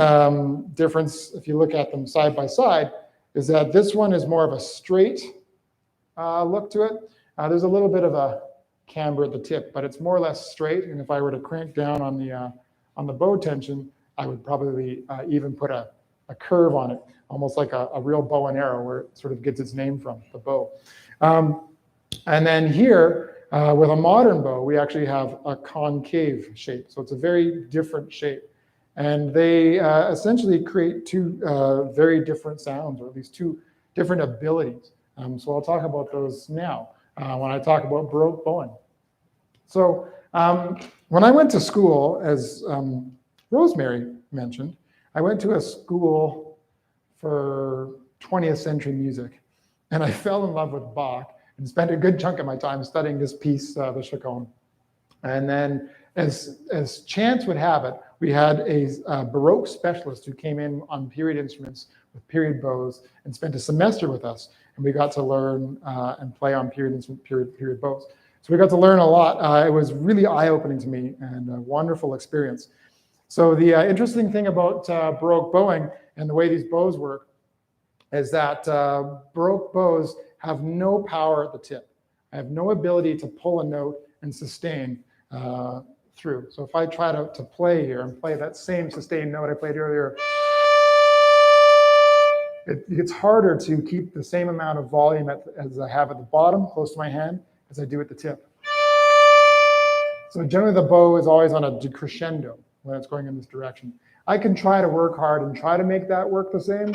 difference, if you look at them side by side, is that this one is more of a straight look to it. There's a little bit of a camber at the tip, but it's more or less straight. And if I were to crank down on the bow tension, I would probably even put a curve on it, almost like a real bow and arrow, where it sort of gets its name from, the bow. And then here, with a modern bow, we actually have a concave shape. So it's a very different shape. And they essentially create 2 very different sounds, or at least 2 different abilities. So I'll talk about those now when I talk about Baroque bowing. So when I went to school, as Rosemary mentioned, I went to a school for 20th century music, and I fell in love with Bach and spent a good chunk of my time studying this piece, the Chaconne. And then, as chance would have it, we had a Baroque specialist who came in on period instruments with period bows and spent a semester with us, and we got to learn and play on period bows. So we got to learn a lot. It was really eye-opening to me and a wonderful experience. So the interesting thing about Baroque bowing and the way these bows work is that Baroque bows have no power at the tip. I have no ability to pull a note and sustain through. So if I try to play here and play that same sustained note I played earlier, it's harder to keep the same amount of volume as I have at the bottom, close to my hand, as I do at the tip. So generally the bow is always on a decrescendo when it's going in this direction. I can try to work hard and try to make that work the same,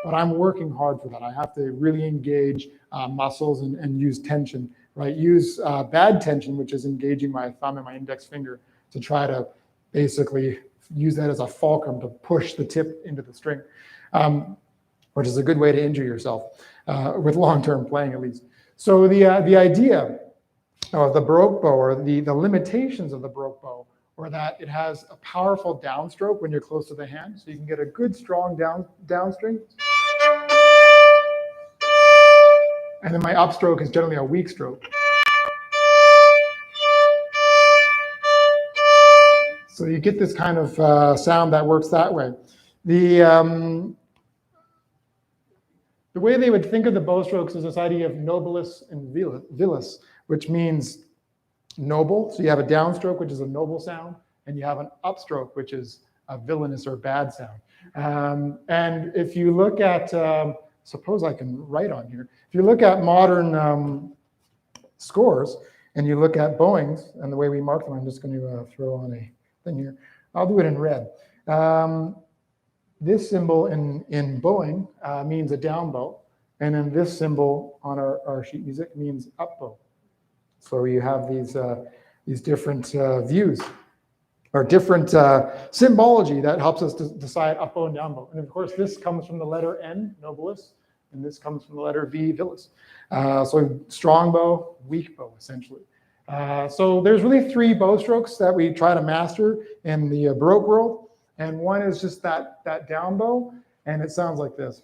but I'm working hard for that. I have to really engage muscles and use tension, right? Use bad tension, which is engaging my thumb and my index finger to try to basically use that as a fulcrum to push the tip into the string, which is a good way to injure yourself with long-term playing at least. So the idea of the Baroque bow, or the limitations of the Baroque bow, or that it has a powerful downstroke when you're close to the hand, so you can get a good strong downstring. And then my upstroke is generally a weak stroke. So you get this kind of sound that works that way. The way they would think of the bow strokes is this idea of nobilis and vilis, which means noble. So you have a downstroke, which is a noble sound, and you have an upstroke, which is a villainous or bad sound. And if you look at, suppose I can write on here, if you look at modern scores, and you look at bowings and the way we mark them, I'm just going to throw on a thing here. I'll do it in red. This symbol in bowing means a down bow, and then this symbol on our sheet music means up bow. So you have these different views, or different symbology that helps us to decide up bow and down bow. And of course, this comes from the letter N, nobilis, and this comes from the letter V, vilis. So strong bow, weak bow, essentially. So there's really three bow strokes that we try to master in the Baroque world. And one is just that down bow, and it sounds like this.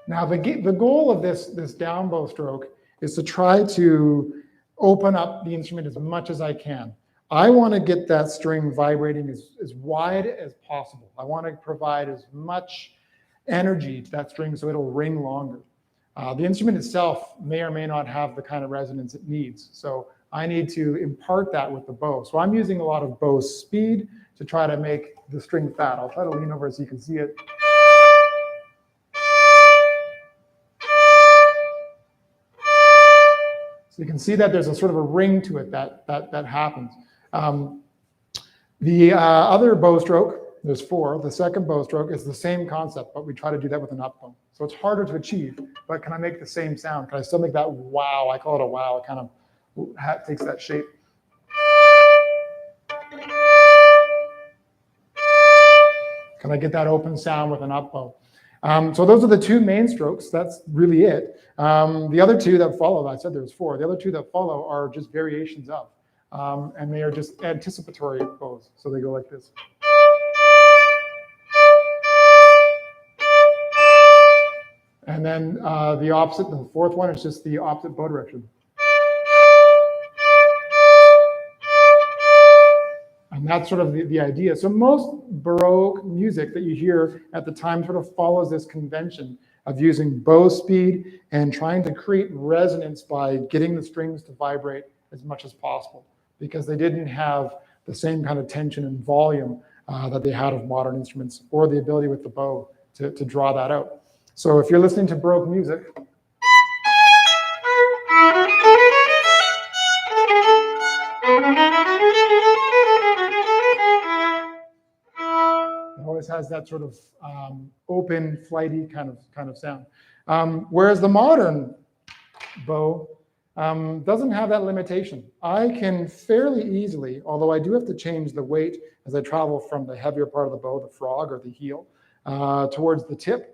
Now, the goal of this down bow stroke is to try to open up the instrument as much as I can. I want to get that string vibrating as wide as possible. I want to provide as much energy to that string so it'll ring longer. The instrument itself may or may not have the kind of resonance it needs. So I need to impart that with the bow. So I'm using a lot of bow speed to try to make the string fat. I'll try to lean over so you can see it. So you can see that there's a sort of a ring to it that happens. The other bow stroke, there's four. The second bow stroke is the same concept, but we try to do that with an up bow. So it's harder to achieve, but can I make the same sound? Can I still make that wow? I call it a wow. It kind of takes that shape. Can I get that open sound with an up bow? So those are the two main strokes. That's really it. The other two that follow, I said there's four. The other two that follow are just variations of, and they are just anticipatory bows. So they go like this. And then the opposite, the fourth one is just the opposite bow direction. And that's sort of the idea. So most Baroque music that you hear at the time sort of follows this convention of using bow speed and trying to create resonance by getting the strings to vibrate as much as possible, because they didn't have the same kind of tension and volume that they had of modern instruments, or the ability with the bow to draw that out. So if you're listening to Baroque music, it always has that sort of open, flighty kind of sound. Whereas the modern bow doesn't have that limitation. I can fairly easily, although I do have to change the weight as I travel from the heavier part of the bow, the frog or the heel, towards the tip,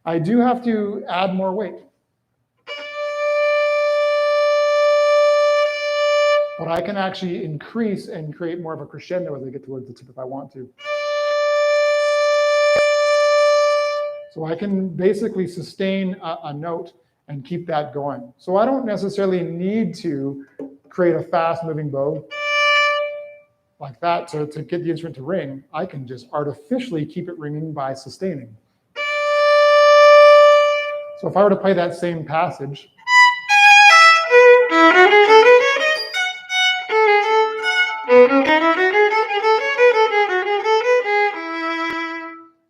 I do have to add more weight. But I can actually increase and create more of a crescendo as I get towards the tip if I want to. So I can basically sustain a note and keep that going. So I don't necessarily need to create a fast moving bow like that to get the instrument to ring. I can just artificially keep it ringing by sustaining. So if I were to play that same passage,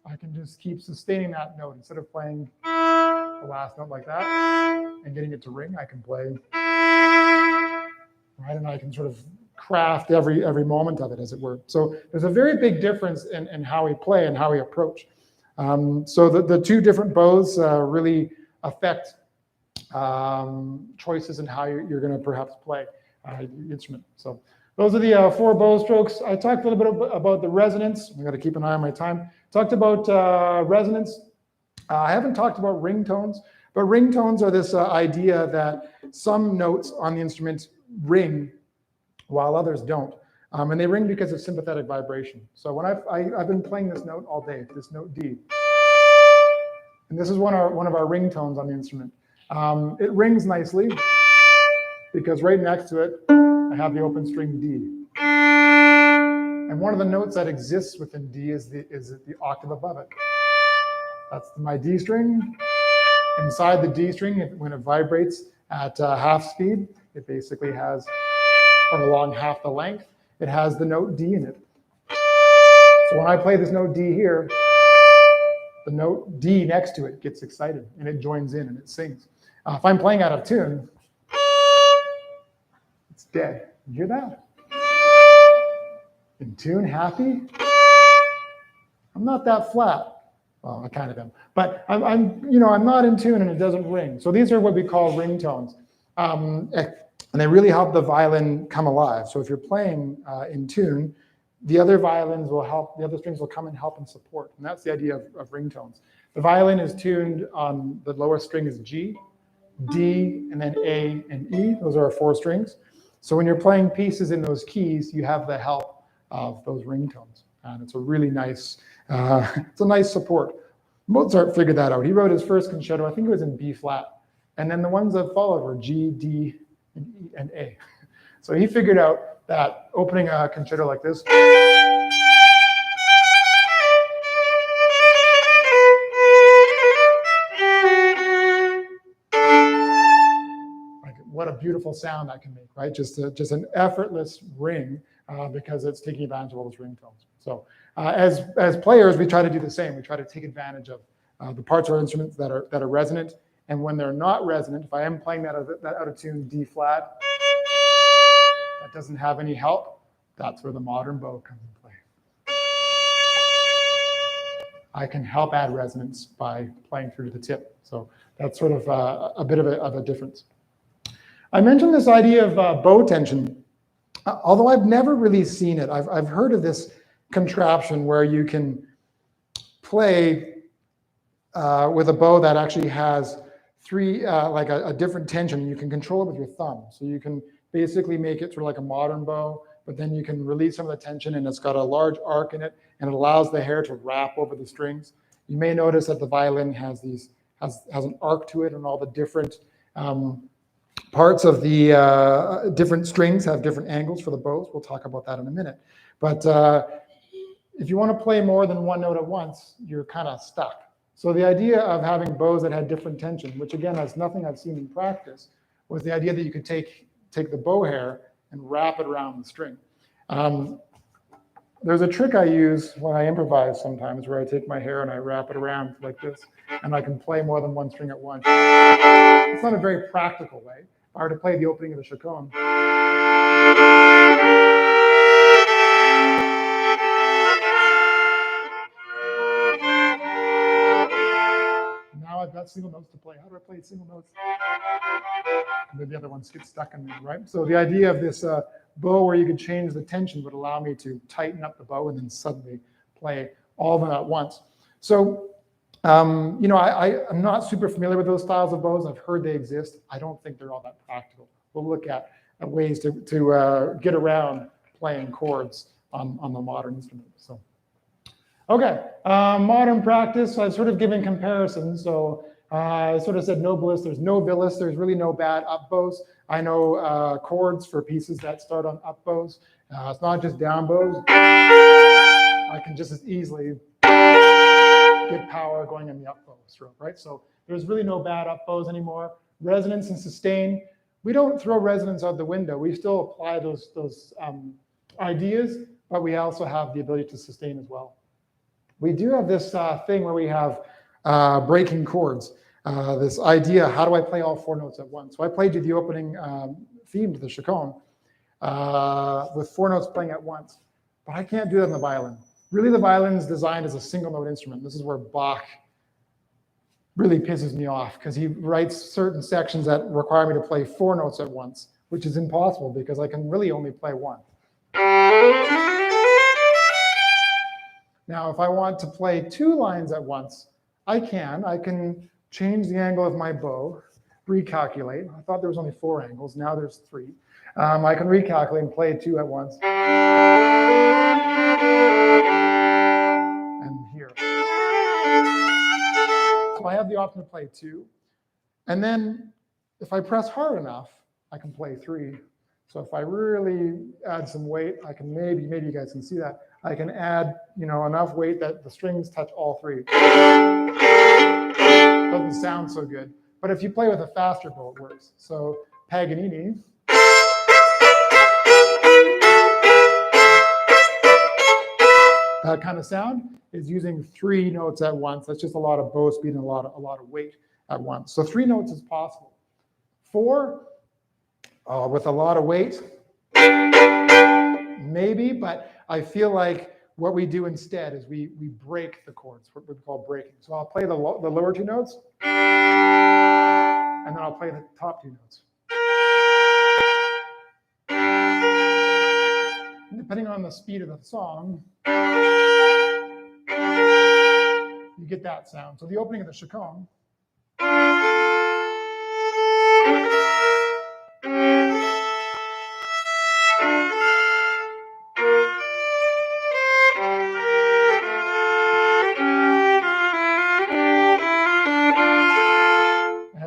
I can just keep sustaining that note. Instead of playing the last note like that and getting it to ring, I can play, right? And I can sort of craft every moment of it, as it were. So there's a very big difference in how we play and how we approach. So the two different bows really affect choices in how you're going to perhaps play the instrument. So those are the 4 bow strokes. I talked a little bit about the resonance. I got to keep an eye on my time. Talked about resonance. I haven't talked about ringtones, but ringtones are this idea that some notes on the instrument ring while others don't. And they ring because of sympathetic vibration. So when I've been playing this note all day, this note D, and this is one of our ringtones on the instrument. It rings nicely because right next to it, I have the open string D. And one of the notes that exists within D is the octave above it. That's my D string. Inside the D string, when it vibrates at half speed, it basically has, or along half the length, it has the note D in it. So when I play this note D here, the note D next to it gets excited and it joins in and it sings. If I'm playing out of tune, it's dead. You hear that? In tune, happy. I'm not that flat. Well, I kind of am, but I'm not in tune and it doesn't ring. So these are what we call ringtones, and they really help the violin come alive. So if you're playing in tune, the other violins will help. The other strings will come and help and support, and that's the idea of ringtones. The violin is tuned on the lower string is G, D, and then A and E. Those are our 4 strings. So when you're playing pieces in those keys, you have the help of those ringtones, and it's a really nice, it's a nice support. Mozart figured that out. He wrote his first concerto, I think it was in B flat, and then the ones that followed were G, D, and E, and A. So he figured out that opening a concerto like this, what a beautiful sound that can make, right? Just an effortless ring because it's taking advantage of all those ringtones. So as players, we try to do the same. We try to take advantage of the parts of our instruments that are resonant. And when they're not resonant, if I am playing that out of tune D flat, that doesn't have any help, that's where the modern bow comes in play. I can help add resonance by playing through to the tip. So that's sort of a bit of a difference. I mentioned this idea of bow tension, although I've never really seen it. I've heard of this contraption where you can play with a bow that actually has 3, like a different tension. You can control it with your thumb. So you can basically make it sort of like a modern bow, but then you can release some of the tension and it's got a large arc in it and it allows the hair to wrap over the strings. You may notice that the violin has an arc to it and all the different parts of the different strings have different angles for the bows. We'll talk about that in a minute. But if you want to play more than one note at once, you're kind of stuck. So the idea of having bows that had different tension, which again, that's nothing I've seen in practice, was the idea that you could take the bow hair and wrap it around the string. There's a trick I use when I improvise sometimes where I take my hair and I wrap it around like this, and I can play more than one string at once. It's not a very practical way. If I were to play the opening of the Chaconne, now I've got single notes to play. How do I play single notes? And then the other ones get stuck in there, right? So the idea of this bow where you could change the tension would allow me to tighten up the bow and then suddenly play all of them at once. So, I'm not super familiar with those styles of bows. I've heard they exist. I don't think they're all that practical. We'll look at ways to get around playing chords on the modern instrument. So, okay, modern practice. I've sort of given comparisons. So I sort of said nobilis, there's nobilis, there's really no bad up bows. I know chords for pieces that start on up bows. It's not just down bows. I can just as easily get power going in the up bow stroke, right? So there's really no bad up bows anymore. Resonance and sustain, we don't throw resonance out the window. We still apply those ideas, but we also have the ability to sustain as well. We do have this thing where we have breaking chords. This idea, how do I play all 4 notes at once? So I played you the opening theme to the Chaconne with 4 notes playing at once, but I can't do that in the violin. Really, the violin is designed as a single note instrument. This is where Bach really pisses me off, because he writes certain sections that require me to play 4 notes at once, which is impossible because I can really only play 1. Now, if I want to play 2 lines at once, I can change the angle of my bow, recalculate. I thought there was only 4 angles, now there's 3. I can recalculate and play 2 at once. And here. So I have the option to play 2. And then if I press hard enough, I can play 3. So if I really add some weight, I can maybe you guys can see that, I can add, enough weight that the strings touch all 3. Doesn't sound so good, but if you play with a faster bow, it works. So Paganini. That kind of sound is using 3 notes at once. That's just a lot of bow speed and a lot of weight at once. So 3 notes is possible. 4, with a lot of weight, maybe, but I feel like what we do instead is we break the chords, what we call breaking. So I'll play the lower 2 notes, and then I'll play the top 2 notes. And depending on the speed of the song, you get that sound. So the opening of the Chaconne.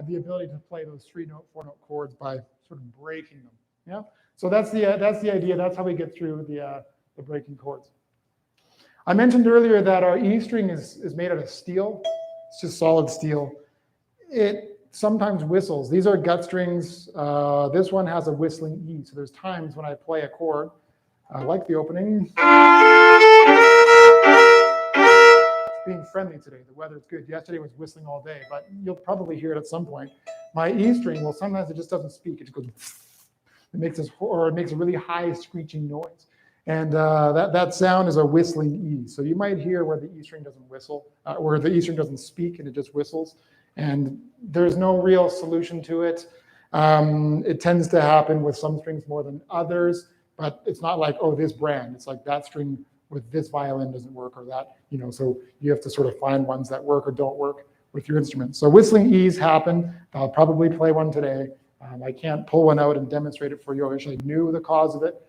The ability to play those 3-note, 4-note chords by sort of breaking them. Yeah. So that's the idea. That's how we get through the breaking chords. I mentioned earlier that our E string is made out of steel. It's just solid steel. It sometimes whistles. These are gut strings. This one has a whistling E. So there's times when I play a chord, like the opening. Being friendly today. The weather's good. Yesterday was whistling all day, but you'll probably hear it at some point. My E string, well, sometimes it just doesn't speak. It just goes, it makes a really high screeching noise. And that sound is a whistling E. So you might hear where the E string doesn't whistle, where the E string doesn't speak and it just whistles. And there's no real solution to it. It tends to happen with some strings more than others, but it's not like, oh, this brand. It's like that string with this violin doesn't work, or that, so you have to sort of find ones that work or don't work with your instrument. So whistling E's happen. I'll probably play one today. I can't pull one out and demonstrate it for you. I wish I knew the cause of it,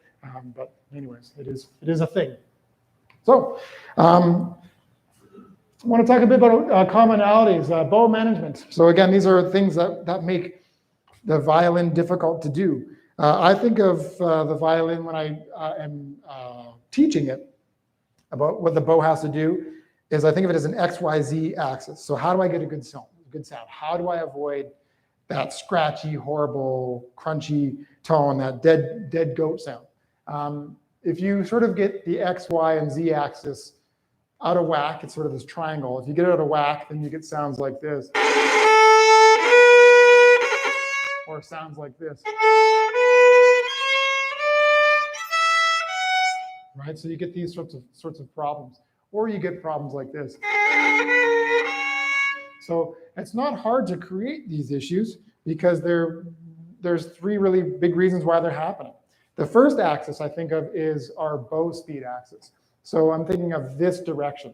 but anyways, it is a thing. So I want to talk a bit about commonalities, bow management. So again, these are things that make the violin difficult to do. I think of the violin when I am teaching it, about what the bow has to do, is I think of it as an XYZ axis. So how do I get a good sound? How do I avoid that scratchy, horrible, crunchy tone, that dead goat sound? If you sort of get the X, Y, and Z axis out of whack, it's sort of this triangle. If you get it out of whack, then you get sounds like this. Or sounds like this. Right? So you get these sorts of problems. Or you get problems like this. So it's not hard to create these issues because there's 3 really big reasons why they're happening. The first axis I think of is our bow speed axis. So I'm thinking of this direction.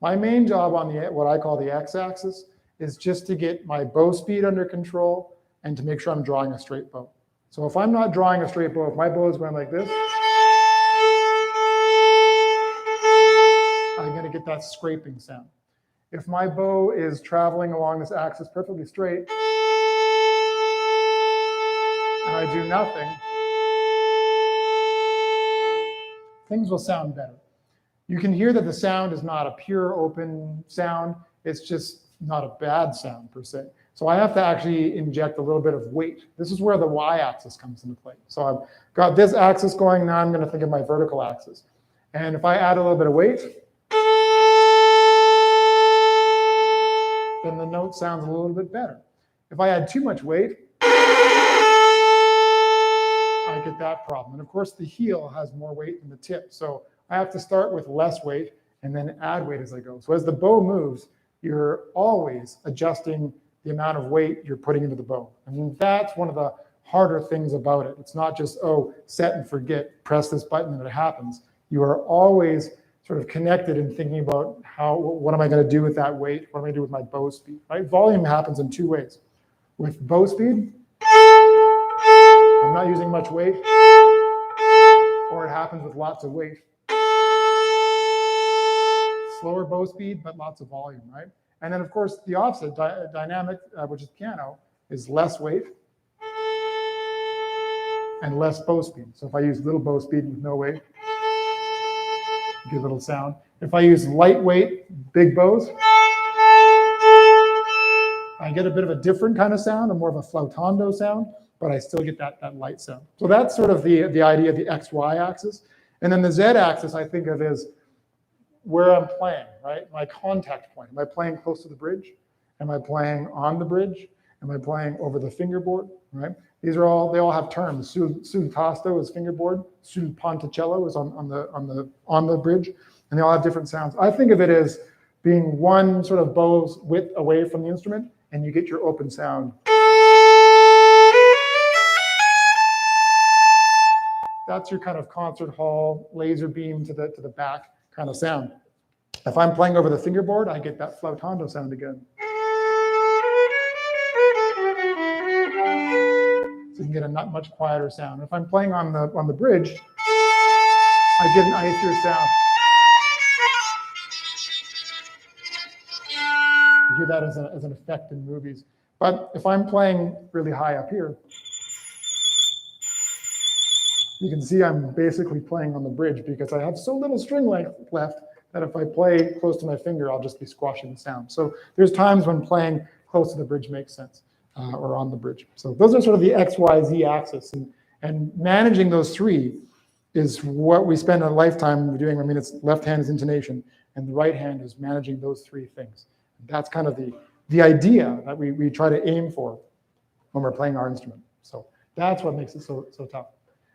My main job on what I call the x-axis is just to get my bow speed under control and to make sure I'm drawing a straight bow. So if I'm not drawing a straight bow, if my bow is going like this, I'm going to get that scraping sound. If my bow is traveling along this axis perfectly straight, and I do nothing, things will sound better. You can hear that the sound is not a pure open sound. It's just not a bad sound per se. So I have to actually inject a little bit of weight. This is where the y-axis comes into play. So I've got this axis going, now I'm going to think of my vertical axis. And if I add a little bit of weight, then the note sounds a little bit better. If I add too much weight, I get that problem. And of course, the heel has more weight than the tip. So I have to start with less weight and then add weight as I go. So as the bow moves, you're always adjusting the amount of weight you're putting into the bow. I mean, that's one of the harder things about it. It's not just, oh, set and forget, press this button and it happens. You are always sort of connected and thinking about what am I going to do with that weight? What am I going to do with my bow speed? Right? Volume happens in two ways. With bow speed, I'm not using much weight, or it happens with lots of weight. Slower bow speed, but lots of volume, right? And then, of course, the opposite dynamic, which is piano, is less weight and less bow speed. So if I use little bow speed with no weight, you get a little sound. If I use lightweight, big bows, I get a bit of a different kind of sound, a more of a flautando sound, but I still get that light sound. So that's sort of the idea of the XY axis. And then the Z axis I think of as where I'm playing, right? My contact point. Am I playing close to the bridge? Am I playing on the bridge? Am I playing over the fingerboard, right? These are all, they all have terms. Sul tasto is fingerboard. Sul ponticello is on the bridge. And they all have different sounds. I think of it as being one sort of bow's width away from the instrument, and you get your open sound. That's your kind of concert hall, laser beam to the back kind of sound. If I'm playing over the fingerboard, I get that flautando sound again. So you can get a not much quieter sound. If I'm playing on the bridge, I get an icier sound. You hear that as an effect in movies. But if I'm playing really high up here, you can see I'm basically playing on the bridge because I have so little string length left that if I play close to my finger, I'll just be squashing the sound. So there's times when playing close to the bridge makes sense, or on the bridge. So those are sort of the X, Y, Z axis. And managing those three is what we spend a lifetime doing. I mean, it's left hand is intonation, and the right hand is managing those three things. That's kind of the idea that we try to aim for when we're playing our instrument. So that's what makes it so tough.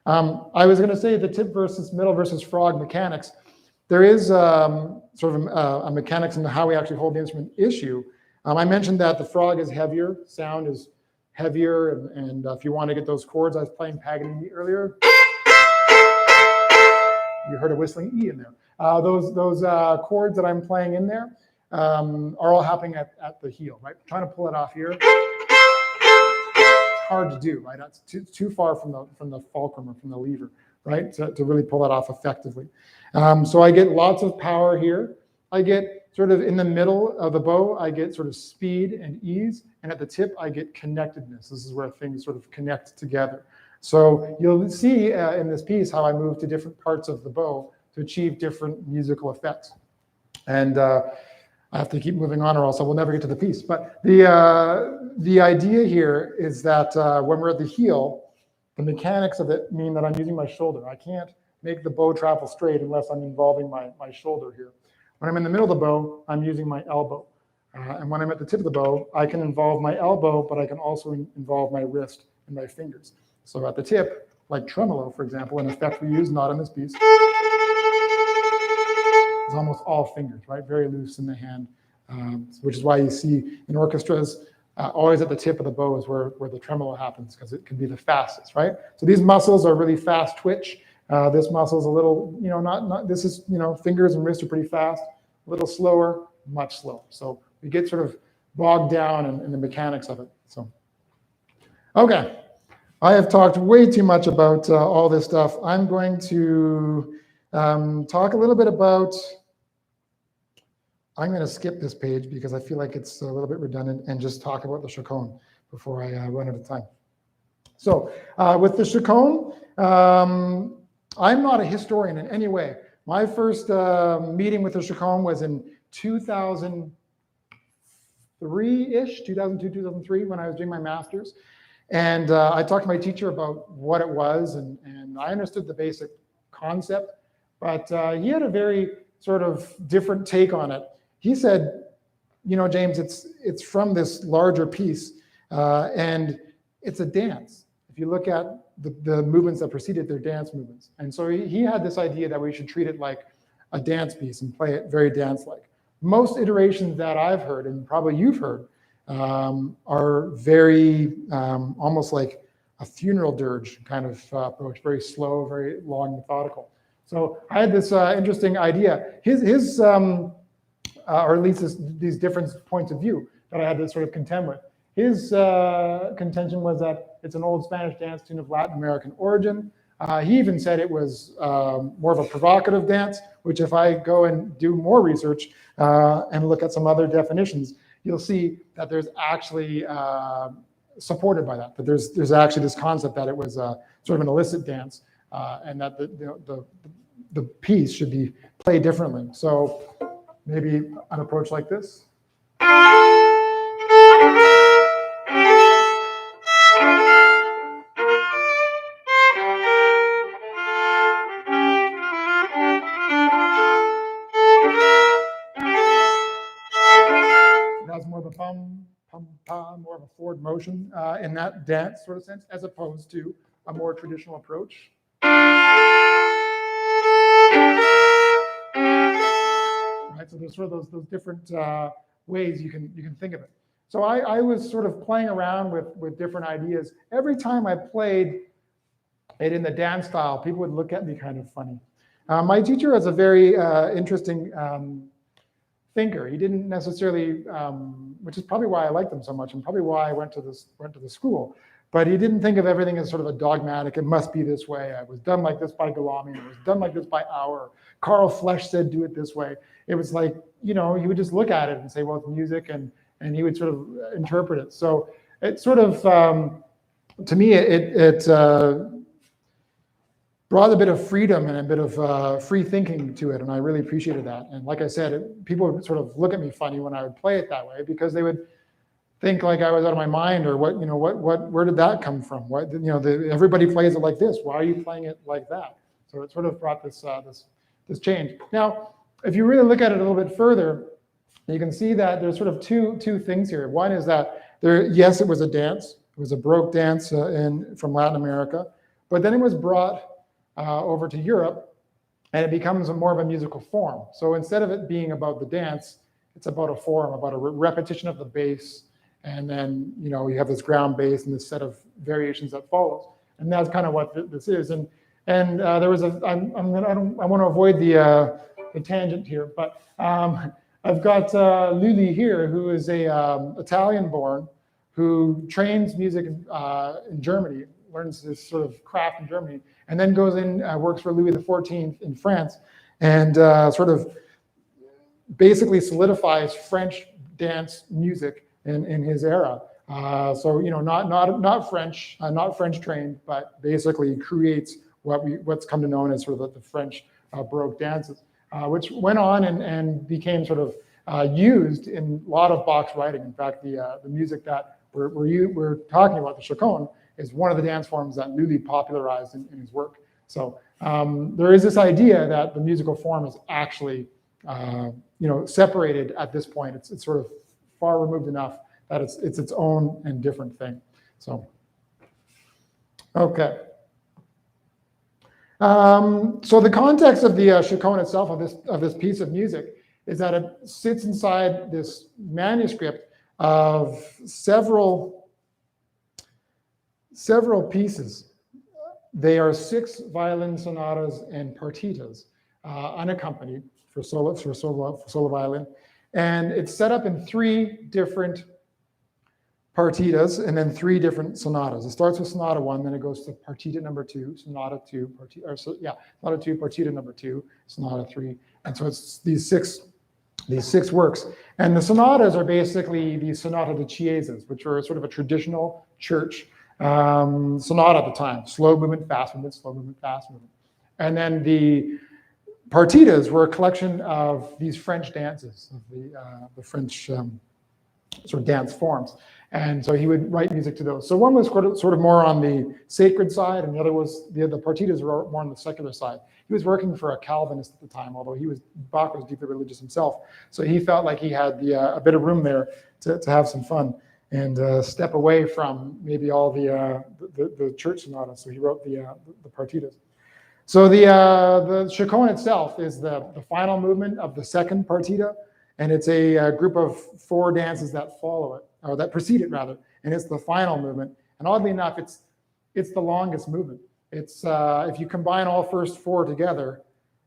I was going to say the tip versus middle versus frog mechanics. There is sort of a mechanics in how we actually hold the instrument issue. I mentioned that the frog is heavier, sound is heavier, and if you want to get those chords, I was playing Paganini earlier. You heard a whistling E in there. Those chords that I'm playing in there are all happening at the heel, right? I'm trying to pull it off here. Hard to do, right? That's too far from the fulcrum or from the lever, right? To really pull that off effectively. So I get lots of power here. I get sort of in the middle of the bow, I get sort of speed and ease, and at the tip, I get connectedness. This is where things sort of connect together. So you'll see in this piece how I move to different parts of the bow to achieve different musical effects. And I have to keep moving on or else I will never get to the piece. But the idea here is that when we're at the heel, the mechanics of it mean that I'm using my shoulder. I can't make the bow travel straight unless I'm involving my shoulder here. When I'm in the middle of the bow, I'm using my elbow. And when I'm at the tip of the bow, I can involve my elbow, but I can also involve my wrist and my fingers. So at the tip, like tremolo, for example, an effect we use, not in this piece, is almost all fingers, right? Very loose in the hand, which is why you see in orchestras, always at the tip of the bow is where the tremolo happens, because it can be the fastest, right? So these muscles are really fast twitch. This muscle is a little, this is, fingers and wrists are pretty fast, a little slower, much slower. So we get sort of bogged down in the mechanics of it. So, okay. I have talked way too much about all this stuff. I'm going to talk a little bit about I'm going to skip this page because I feel like it's a little bit redundant and just talk about the Chaconne before I run out of time. So with the Chaconne, I'm not a historian in any way. My first meeting with the Chaconne was in 2003-ish, 2002, 2003, when I was doing my master's. And I talked to my teacher about what it was, and I understood the basic concept, but he had a very sort of different take on it. He said, you know, James, it's from this larger piece, and it's a dance. If you look at the movements that preceded, they're dance movements. And so he had this idea that we should treat it like a dance piece and play it very dance-like. Most iterations that I've heard, and probably you've heard, are very almost like a funeral dirge kind of approach, very slow, very long, methodical. So I had this interesting idea. His or at least these different points of view that I had to sort of contend with. His contention was that it's an old Spanish dance tune of Latin American origin. He even said it was more of a provocative dance, which if I go and do more research and look at some other definitions, you'll see that there's actually supported by that. But there's actually this concept that it was sort of an illicit dance and that the piece should be played differently. So maybe an approach like this. That's more of a pum, pum, pum, more of a forward motion in that dance sort of sense, as opposed to a more traditional approach. Right, so there's sort of those different ways you can think of it. So I was sort of playing around with different ideas. Every time I played it in the dance style, people would look at me kind of funny. My teacher was a very interesting thinker. He didn't necessarily, which is probably why I liked him so much, and probably why I went to the school. But he didn't think of everything as sort of a dogmatic. It must be this way. I was done like this by Galami. It was done like this by Auer. Carl Flesch said do it this way. It was like, you know, he would just look at it and say, well, it's music, and he would sort of interpret it. So it sort of, to me, it brought a bit of freedom and a bit of free thinking to it, and I really appreciated that. And like I said, people would sort of look at me funny when I would play it that way, because they would think like I was out of my mind, or what, you know, where did that come from? What, you know, everybody plays it like this. Why are you playing it like that? So it sort of brought this change. Now, if you really look at it a little bit further, you can see that there's sort of two things here. One is that yes, it was a dance. It was a Baroque dance from Latin America, but then it was brought over to Europe, and it becomes more of a musical form. So instead of it being about the dance, it's about a form, about a repetition of the bass, and then, you know, you have this ground bass and this set of variations that follows, and that's kind of what this is. And there was I want to avoid the tangent here, but I've got Luli here, who is a Italian-born, who trains music in Germany, learns this sort of craft in Germany, and then goes in, works for Louis XIV in France, and sort of basically solidifies French dance music in his era. So, you know, not French trained, but basically creates what's come to known as sort of the French Baroque dances, which went on and became sort of used in a lot of Bach's writing. In fact, the music that we're talking about, the Chaconne, is one of the dance forms that Lully popularized in his work. So there is this idea that the musical form is actually, you know, separated at this point. It's sort of far removed enough that it's its own and different thing. So, okay. So the context of the Chaconne itself, of this piece of music, is that it sits inside this manuscript of several pieces. They are 6 violin sonatas and partitas, unaccompanied for solo violin, and it's set up in 3 different partitas and then 3 different sonatas. It starts with sonata 1, then it goes to partita number 2, sonata 2, sonata 2, partita number 2, sonata 3, and so it's these 6 these 6 works. And the sonatas are basically the sonata de chiesas, which are sort of a traditional church sonata at the time. Slow movement, fast movement, slow movement, fast movement. And then the partitas were a collection of these French dances, of the French sort of dance forms. And so he would write music to those. So one was sort of more on the sacred side, and the other was, the partitas were more on the secular side. He was working for a Calvinist at the time, although Bach was deeply religious himself. So he felt like he had a bit of room there to have some fun and step away from maybe all the church sonatas. So he wrote the partitas. So the Chaconne itself is the final movement of the second partita, and it's a group of 4 dances that follow it, or that precede it rather, and it's the final movement. And oddly enough, it's the longest movement. It's if you combine all first 4 together,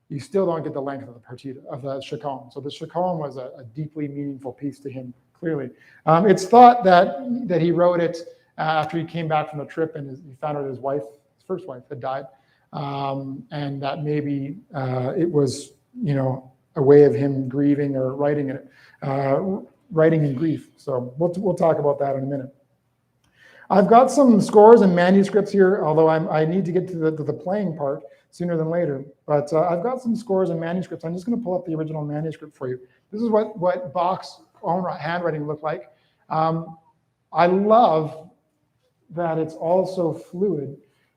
you still don't get the length of the partita of the Chaconne. So the Chaconne was a deeply meaningful piece to him, clearly. It's thought that he wrote it after he came back from a trip and he found out his first wife had died. And that maybe it was, a way of him grieving or writing it, writing in grief. So we'll talk about that in a minute. I've got some scores and manuscripts here, although I need to get to the playing part sooner than later. But I've got some scores and manuscripts. I'm just going to pull up the original manuscript for you. This is what Bach's own handwriting looked like. I love that it's also fluid.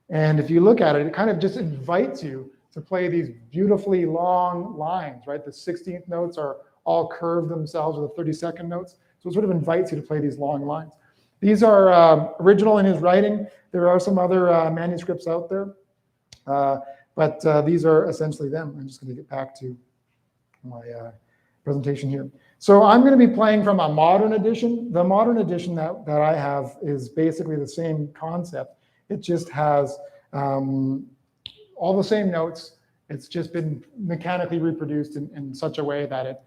And if you look at it, it kind of just invites you to play these beautifully long lines, right? The 16th notes are all curved themselves with the 32nd notes. So it sort of invites you to play these long lines. These are original in his writing. There are some other manuscripts out there, but these are essentially them. I'm just going to get back to my presentation here. So I'm going to be playing from a modern edition. The modern edition that I have is basically the same concept. It just has all the same notes. It's just been mechanically reproduced in such a way that it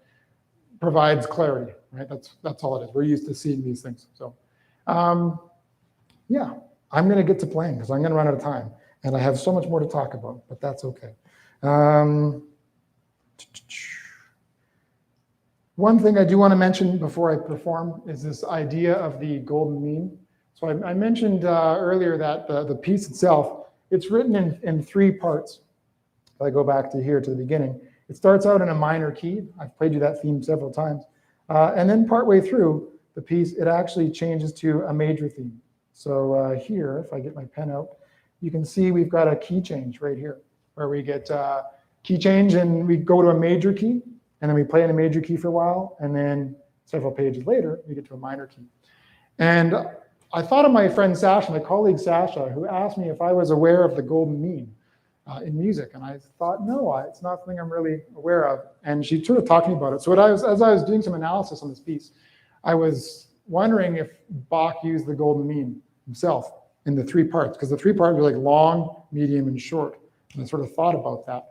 provides clarity, right? That's all it is. We're used to seeing these things. So yeah, I'm going to get to playing because I'm going to run out of time. And I have so much more to talk about, but that's okay. One thing I do want to mention before I perform is this idea of the golden mean. So I mentioned earlier that the piece itself, it's written in 3 parts. If I go back to here to the beginning, it starts out in a minor key. I've played you that theme several times. And then partway through the piece, it actually changes to a major theme. So here, if I get my pen out, you can see we've got a key change right here, where we get key change and we go to a major key, and then we play in a major key for a while, and then several pages later, we get to a minor key. And I thought of my friend Sasha, my colleague Sasha, who asked me if I was aware of the golden mean in music. And I thought, no, it's not something I'm really aware of. And she sort of talked to me about it. So as I was doing some analysis on this piece, I was wondering if Bach used the golden mean himself in the 3 parts, because the 3 parts are like long, medium, and short. And I sort of thought about that.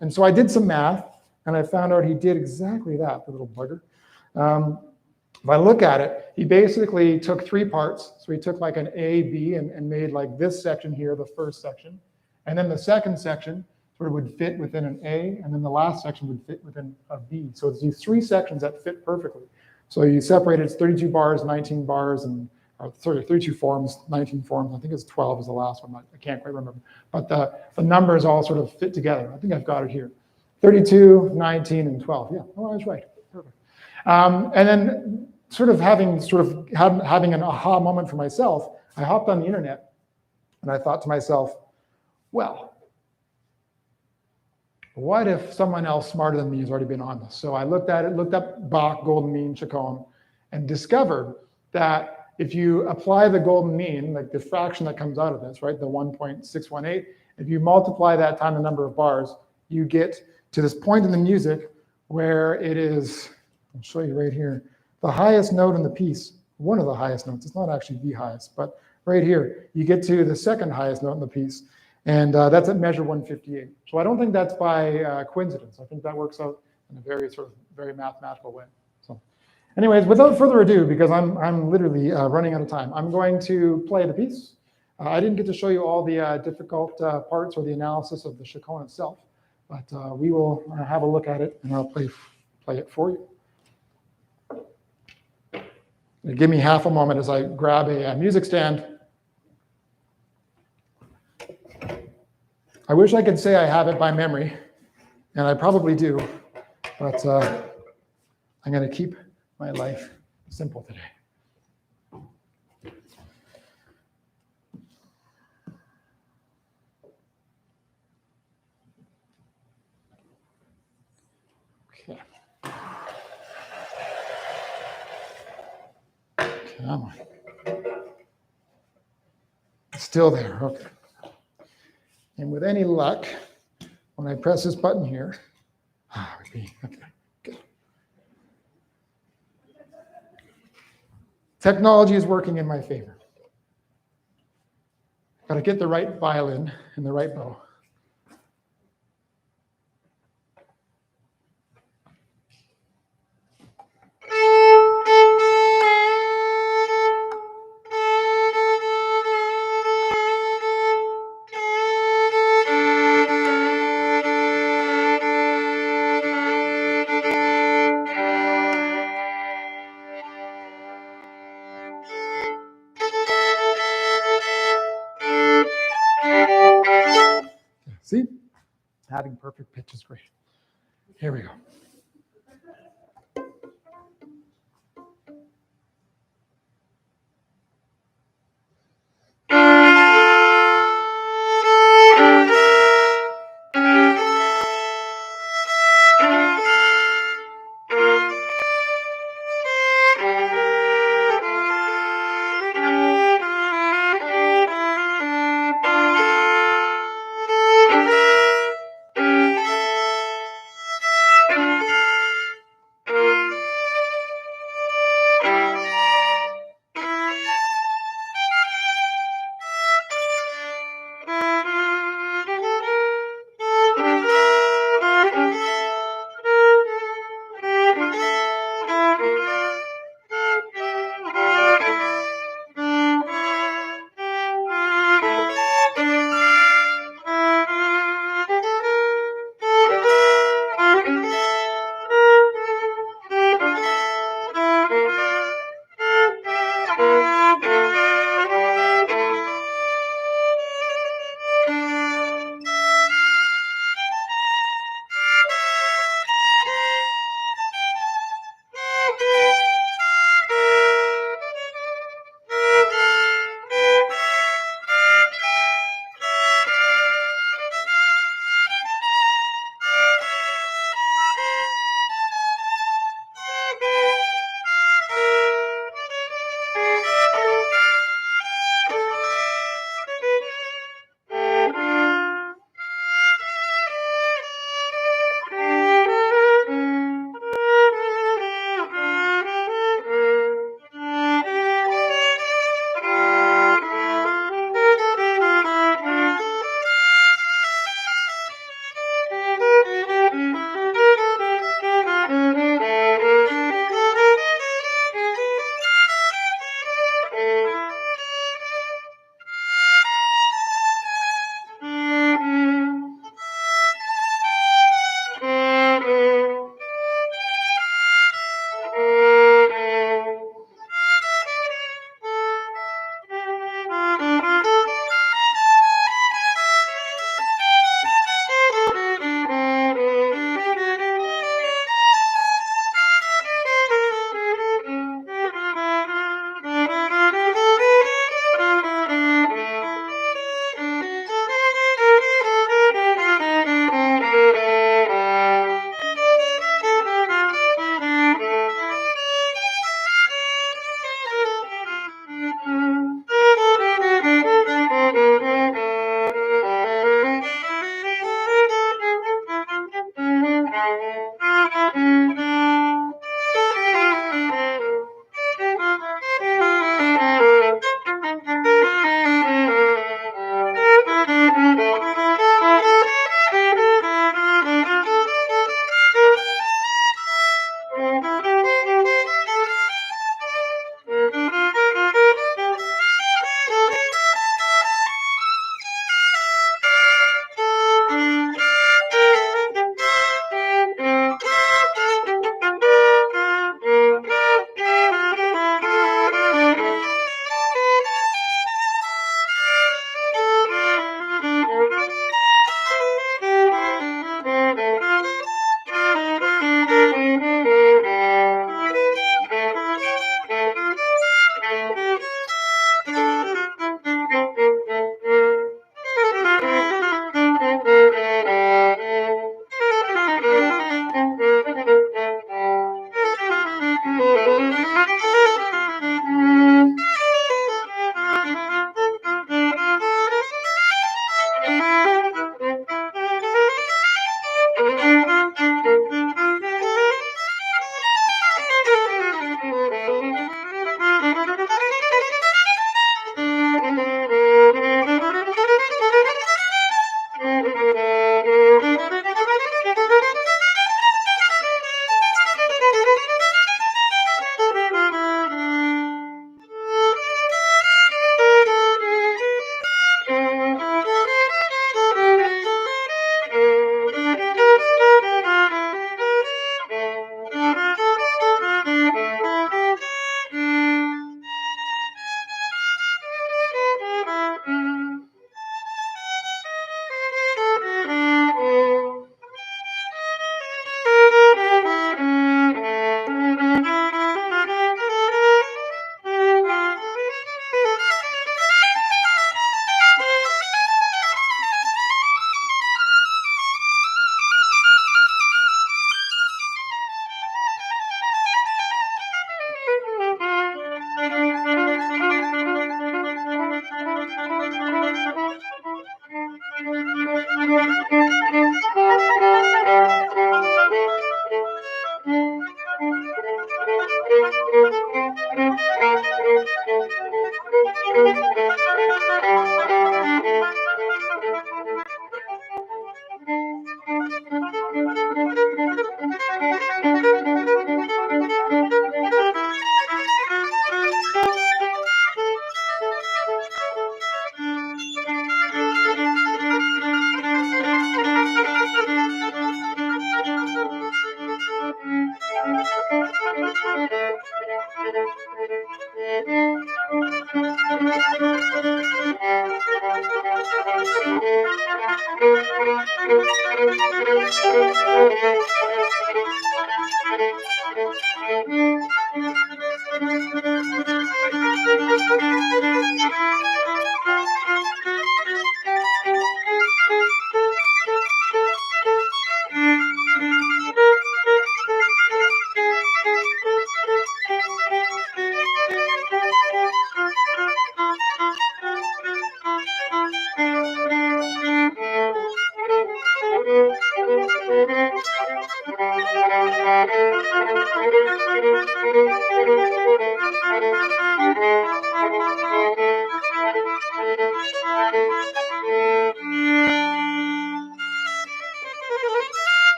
And so I did some math, and I found out he did exactly that, the little bugger. If I look at it, he basically took 3 parts. So he took like an A, B, and made like this section here, the first section. And then the second section sort of would fit within an A, and then the last section would fit within a B. So it's these 3 sections that fit perfectly. So you separate it's 32 bars, 19 bars, and 32 forms, 19 forms. I think it's 12 is the last one. I can't quite remember. But the numbers all sort of fit together. I think I've got it here. 32, 19, and 12. Yeah, oh, I was right. Perfect. And then having an aha moment for myself, I hopped on the internet and I thought to myself, well, what if someone else smarter than me has already been on this? So I looked up Bach, golden mean, Chaconne, and discovered that if you apply the golden mean, like the fraction that comes out of this, right, the 1.618, if you multiply that times the number of bars, you get to this point in the music where it is, I'll show you right here, the highest note in the piece, one of the highest notes. It's not actually the highest, but right here, you get to the second highest note in the piece, and that's at measure 158. So I don't think that's by coincidence. I think that works out in a very mathematical way. So, anyways, without further ado, because I'm literally running out of time, I'm going to play the piece. I didn't get to show you all the difficult parts or the analysis of the Chaconne itself, but we will have a look at it, and I'll play play it for you. Give me half a moment as I grab a music stand. I wish I could say I have it by memory, and I probably do, but I'm going to keep my life simple today. Okay. Come on. Still there, okay. And with any luck, when I press this button here, okay, good. Technology is working in my favor. Got to get the right violin and the right bow. See? Having perfect pitch is great. Here we go.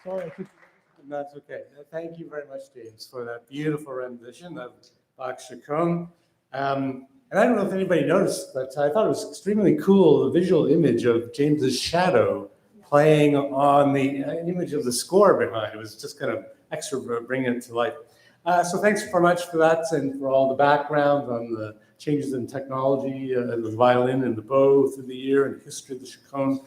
Sorry, I took That's okay. Thank you very much, James, for that beautiful rendition of Bach Chaconne. And I don't know if anybody noticed, but I thought it was extremely cool, the visual image of James's shadow playing on the image of the score behind. It was just kind of extra bringing it to life. So thanks very much for that and for all the background on the changes in technology, the violin and the bow through the year and the history of the Chaconne.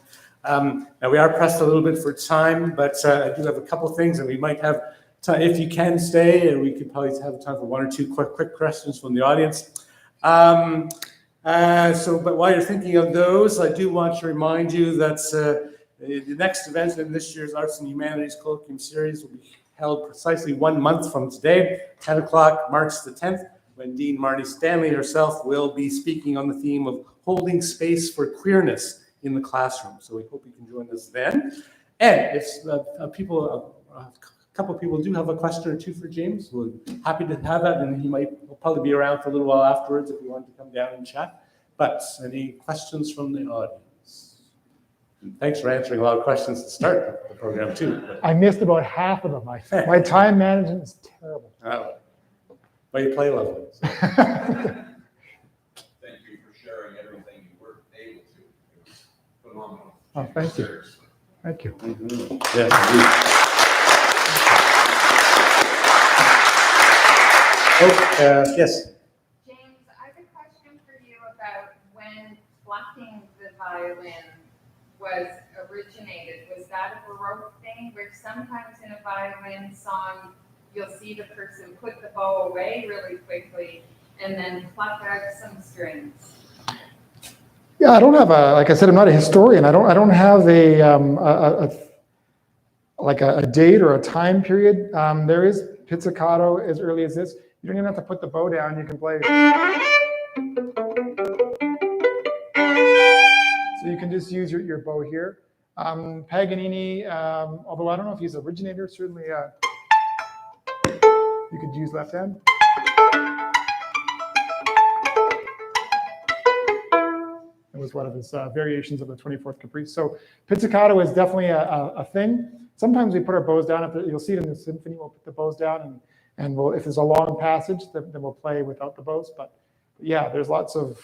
Now we are pressed a little bit for time, but I do have a couple things, and we might have time, if you can stay, and we could probably have time for one or two quick questions from the audience. But while you're thinking of those, I do want to remind you that the next event in this year's Arts and Humanities Colloquium Series will be held precisely 1 month from today, 10 o'clock, March the 10th, when Dean Marnie Stanley herself will be speaking on the theme of holding space for queerness in the classroom. So we hope you can join us then. And if a couple of people do have a question or two for James, we're happy to have that, and will probably be around for a little while afterwards if you want to come down and chat. But any questions from the audience? And thanks for answering a lot of questions to start the program too. I missed about half of them. My time management is terrible. Oh, but you play lovely. So. Thank you for sharing everything you were able to. It was phenomenal. Oh, thank you. Seriously. Thank you. Mm-hmm. Yes, indeed. Yes. James, I have a question for you about when plucking the violin was originated. Was that a Baroque thing where sometimes in a violin song you'll see the person put the bow away really quickly and then pluck out some strings? Yeah, I don't have like I said, I'm not a historian. I don't have a date or a time period. There is pizzicato as early as this. You don't even have to put the bow down. You can play. So you can just use your bow here. Paganini, although I don't know if he's the originator, certainly you could use left hand. It was one of his variations of the 24th Caprice. So pizzicato is definitely a thing. Sometimes we put our bows down. You'll see it in the symphony. We'll put the bows down, and we'll, if there's a long passage, then we'll play without the bows. But yeah, there's lots of,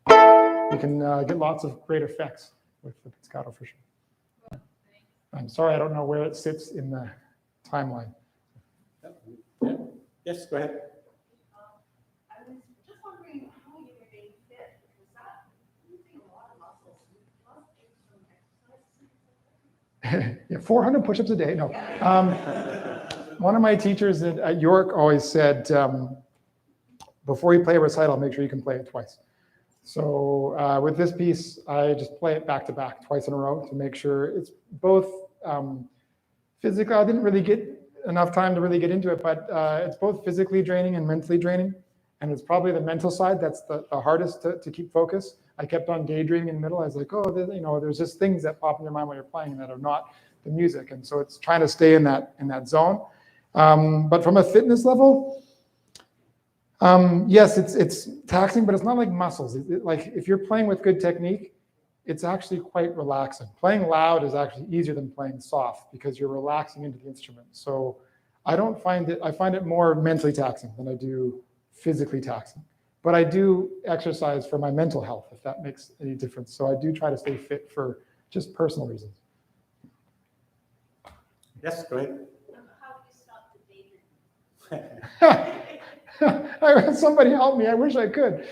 you can get lots of great effects with the pizzicato for sure. I'm sorry, I don't know where it sits in the timeline. Yeah. Yes, go ahead. I was just wondering how you remain fit, because that using a lot of muscles, you must do some exercise. Yeah, 400 push-ups a day. No. One of my teachers at York always said, before you play a recital, make sure you can play it twice. So with this piece, I just play it back to back twice in a row to make sure it's both physically. I didn't really get enough time to really get into it, but it's both physically draining and mentally draining. And it's probably the mental side that's the hardest to keep focus. I kept on daydreaming in the middle. I was like, oh, there's just things that pop in your mind while you're playing that are not the music. And so it's trying to stay in that zone. But from a fitness level, yes, it's taxing, but it's not like muscles. Like if you're playing with good technique, it's actually quite relaxing. Playing loud is actually easier than playing soft because you're relaxing into the instrument. So I find it more mentally taxing than I do physically taxing. But I do exercise for my mental health, if that makes any difference. So I do try to stay fit for just personal reasons. Yes, go ahead. How do you stop the daydream? Somebody help me. I wish I could.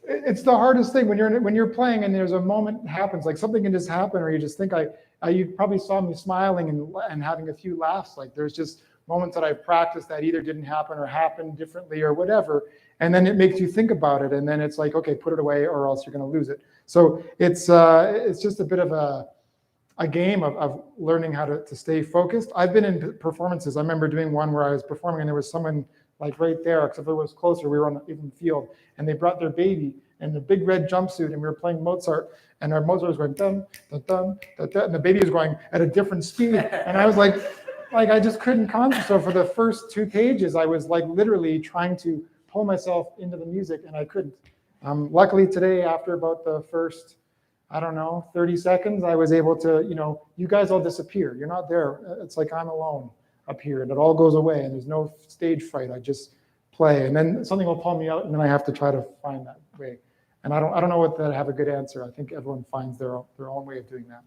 It's the hardest thing when you're playing and there's a moment happens, like something can just happen, or you just think you probably saw me smiling and having a few laughs. Like there's just moments that I've practiced that either didn't happen or happened differently or whatever, and then it makes you think about it, and then it's like, okay, put it away or else you're going to lose it. So it's just a bit of a game of learning how to stay focused. I've been in performances. I remember doing one where I was performing and there was someone like right there, except it was closer, we were on the even field, and they brought their baby in the big red jumpsuit, and we were playing Mozart, and our Mozart was going dum, dum, dum, dum, dum, and the baby was going at a different speed, and I was like I just couldn't concentrate. So for the first 2 pages, I was like literally trying to pull myself into the music, and I couldn't. Luckily today, after about the first, I don't know, 30 seconds, I was able to, you guys all disappear. You're not there. It's like I'm alone up here, and it all goes away, and there's no stage fright. I just play, and then something will pull me out, and then I have to try to find that way. And I don't know what that have a good answer. I think everyone finds their own way of doing that.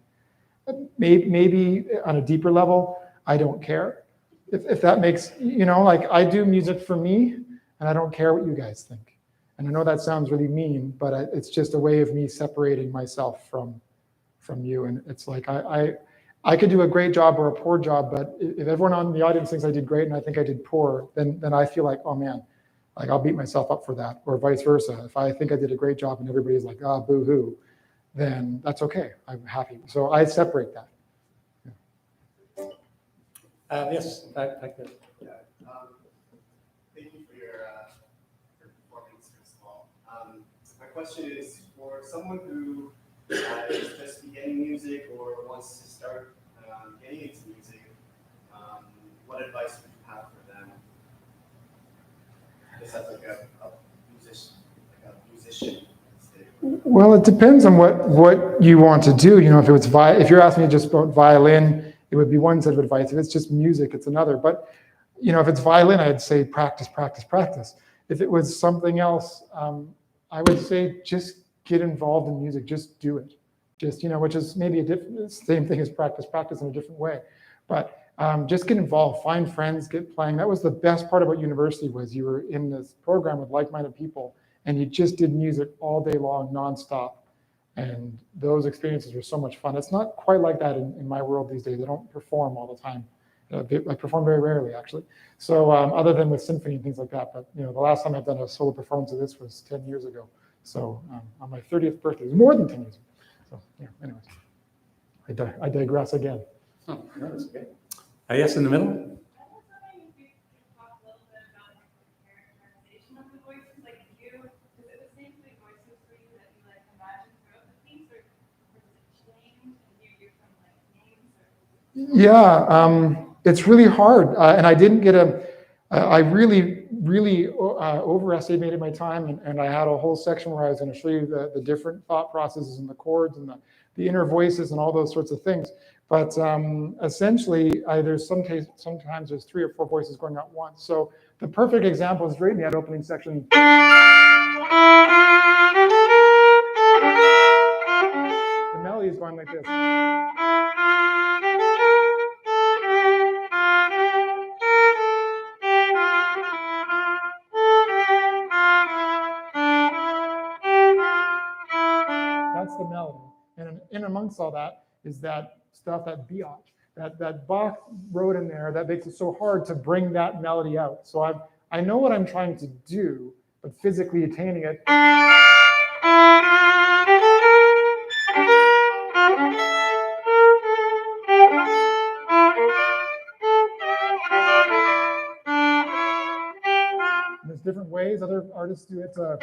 Maybe on a deeper level, I don't care. If that makes, like I do music for me, and I don't care what you guys think. And I know that sounds really mean, but it's just a way of me separating myself from you. And it's like I could do a great job or a poor job, but if everyone on the audience thinks I did great and I think I did poor, then I feel like, oh man, like I'll beat myself up for that, or vice versa. If I think I did a great job and everybody's like, ah, boo-hoo, then that's okay. I'm happy. So I separate that. Yes, back there. Yeah. Thank you for your performance, first of all. My question is for someone who is just beginning music or wants to start getting into music, what advice would you have for them? Just as like a musician. Well, it depends on what you want to do. If you're asking me just about violin, it would be one set of advice. If it's just music, it's another. But if it's violin, I'd say practice, practice, practice. If it was something else, I would say just get involved in music. Just do it. Which is maybe same thing as practice, practice in a different way. But just get involved, find friends, get playing. That was the best part about university, was you were in this program with like-minded people, and you just did music all day long, nonstop. And those experiences were so much fun. It's not quite like that in my world these days. I don't perform all the time. I perform very rarely, actually. So other than with symphony and things like that. But the last time I've done a solo performance of this was 10 years ago. So on my 30th birthday, it was more than 10 years ago. So yeah, anyways, I digress again. Oh, no, that's okay. Yes, in the middle. I was wondering if you could talk a little bit about like the characterization of the voices, like is it the same three voices for you that you like imagine throughout the piece, or does it change and you from like names or? Yeah, it's really hard, and I didn't get I really overestimated my time, and I had a whole section where I was going to show you the different thought processes and the chords and the inner voices and all those sorts of things. But essentially, there's sometimes there's 3 or 4 voices going out once. So the perfect example is right in that opening section. The melody is going like this. That's the melody. And in amongst all that is that stuff, that Bach, that Bach wrote in there that makes it so hard to bring that melody out. So I know what I'm trying to do, but physically attaining it. There's different ways other artists do it. So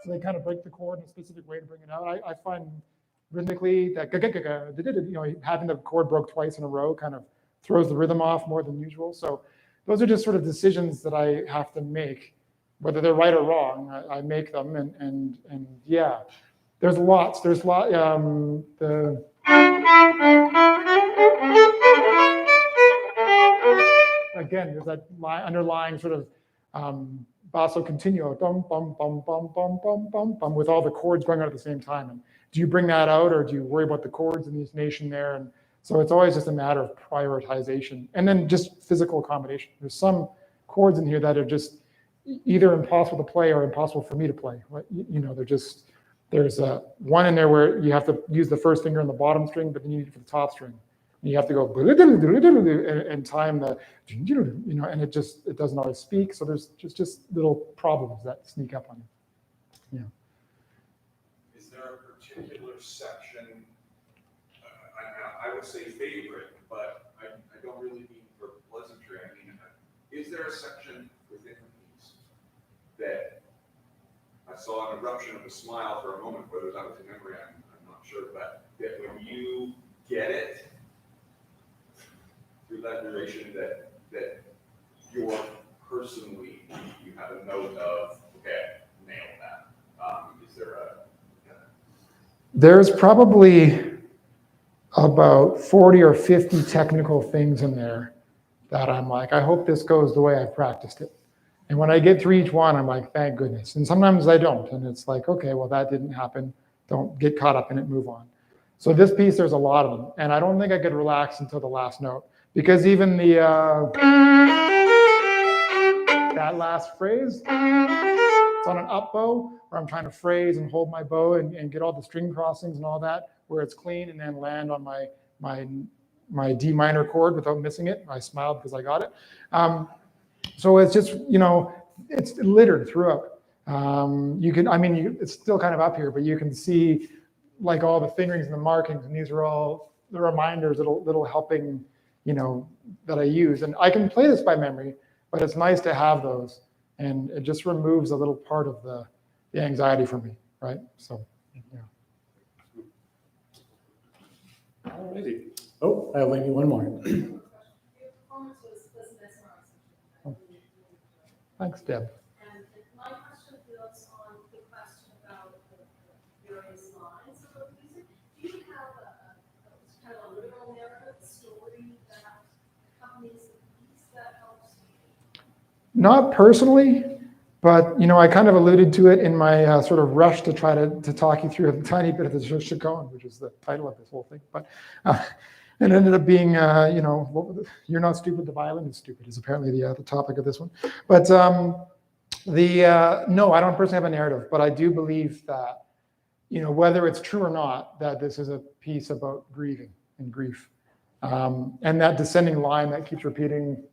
they kind of break the chord in a specific way to bring it out. I find rhythmically that having the chord broke twice in a row kind of throws the rhythm off more than usual. So those are just sort of decisions that I have to make, whether they're right or wrong. I make them, and yeah, there's lots. There's again, there's that underlying sort of basso continuo, bum, bum, bum, bum, bum, bum, bum, bum, with all the chords going out at the same time. And do you bring that out, or do you worry about the chords and the intonation there? And so it's always just a matter of prioritization, and then just physical accommodation. There's some chords in here that are just either impossible to play or impossible for me to play. They're just, there's one in there where you have to use the first finger on the bottom string, but then you need it for the top string. And you have to go and time the, and it doesn't always speak. So there's just little problems that sneak up on you. Yeah. Is there a particular section, I would say favorite, but I don't really mean for pleasantry. I mean, is there a section within the piece that I saw an eruption of a smile for a moment, whether that was a memory, I'm not sure, but that when you get it, through that duration that you're personally, you have a note of, okay, nailed that? Is there a? There's probably about 40 or 50 technical things in there that I'm like, I hope this goes the way I practiced it. And when I get through each one, I'm like, thank goodness. And sometimes I don't. And it's like, okay, well, that didn't happen. Don't get caught up in it, move on. So this piece, there's a lot of them. And I don't think I could relax until the last note. Because even the, that last phrase, it's on an up bow, where I'm trying to phrase and hold my bow and get all the string crossings and all that, where it's clean, and then land on my D minor chord without missing it. I smiled because I got it. So it's just, it's littered throughout. You can, it's still kind of up here, but you can see like all the fingerings and the markings, and these are all the reminders, little helping, that I use. And I can play this by memory, but it's nice to have those. And it just removes a little part of the anxiety from me, right? So, yeah. All righty. Oh, I have maybe one more. Thanks, Deb. And my question builds on the question about the various lines of the music. Do you have a kind of a literal narrative story that accompanies the piece that helps you? Not personally, but I kind of alluded to it in my sort of rush to try to talk you through a tiny bit of the Chaconne, which is the title of this whole thing. But it ended up being, you're not stupid, the violin is stupid, is apparently the topic of this one. But no, I don't personally have a narrative, but I do believe that, whether it's true or not, that this is a piece about grieving and grief. And that descending line that keeps repeating.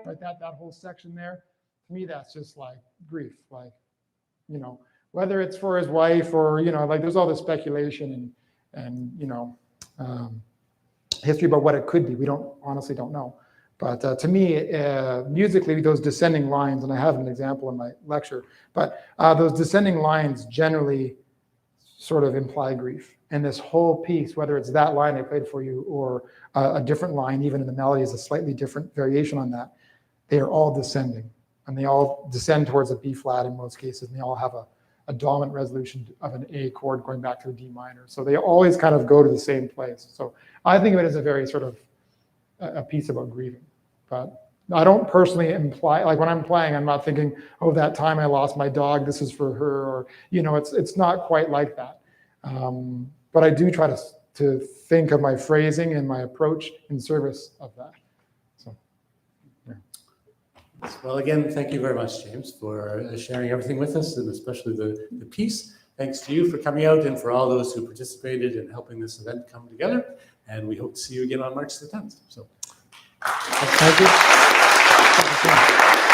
Right, that whole section there, to me, that's just like grief, like, whether it's for his wife or, like there's all this speculation and history about what it could be. We honestly don't know. But to me, musically, those descending lines, and I have an example in my lecture, but those descending lines generally sort of imply grief. And this whole piece, whether it's that line I played for you or a different line, even in the melody is a slightly different variation on that, they are all descending. And they all descend towards a B flat in most cases, and they all have a dominant resolution of an A chord going back to a D minor. So they always kind of go to the same place. So I think of it as a very sort of a piece about grieving. But I don't personally imply, like when I'm playing, I'm not thinking, oh, that time I lost my dog, this is for her, or, it's not quite like that. But I do try to think of my phrasing and my approach in service of that. So, yeah. Well, again, thank you very much, James, for sharing everything with us, and especially the piece. Thanks to you for coming out and for all those who participated in helping this event come together. And we hope to see you again on March the 10th. So, thank you.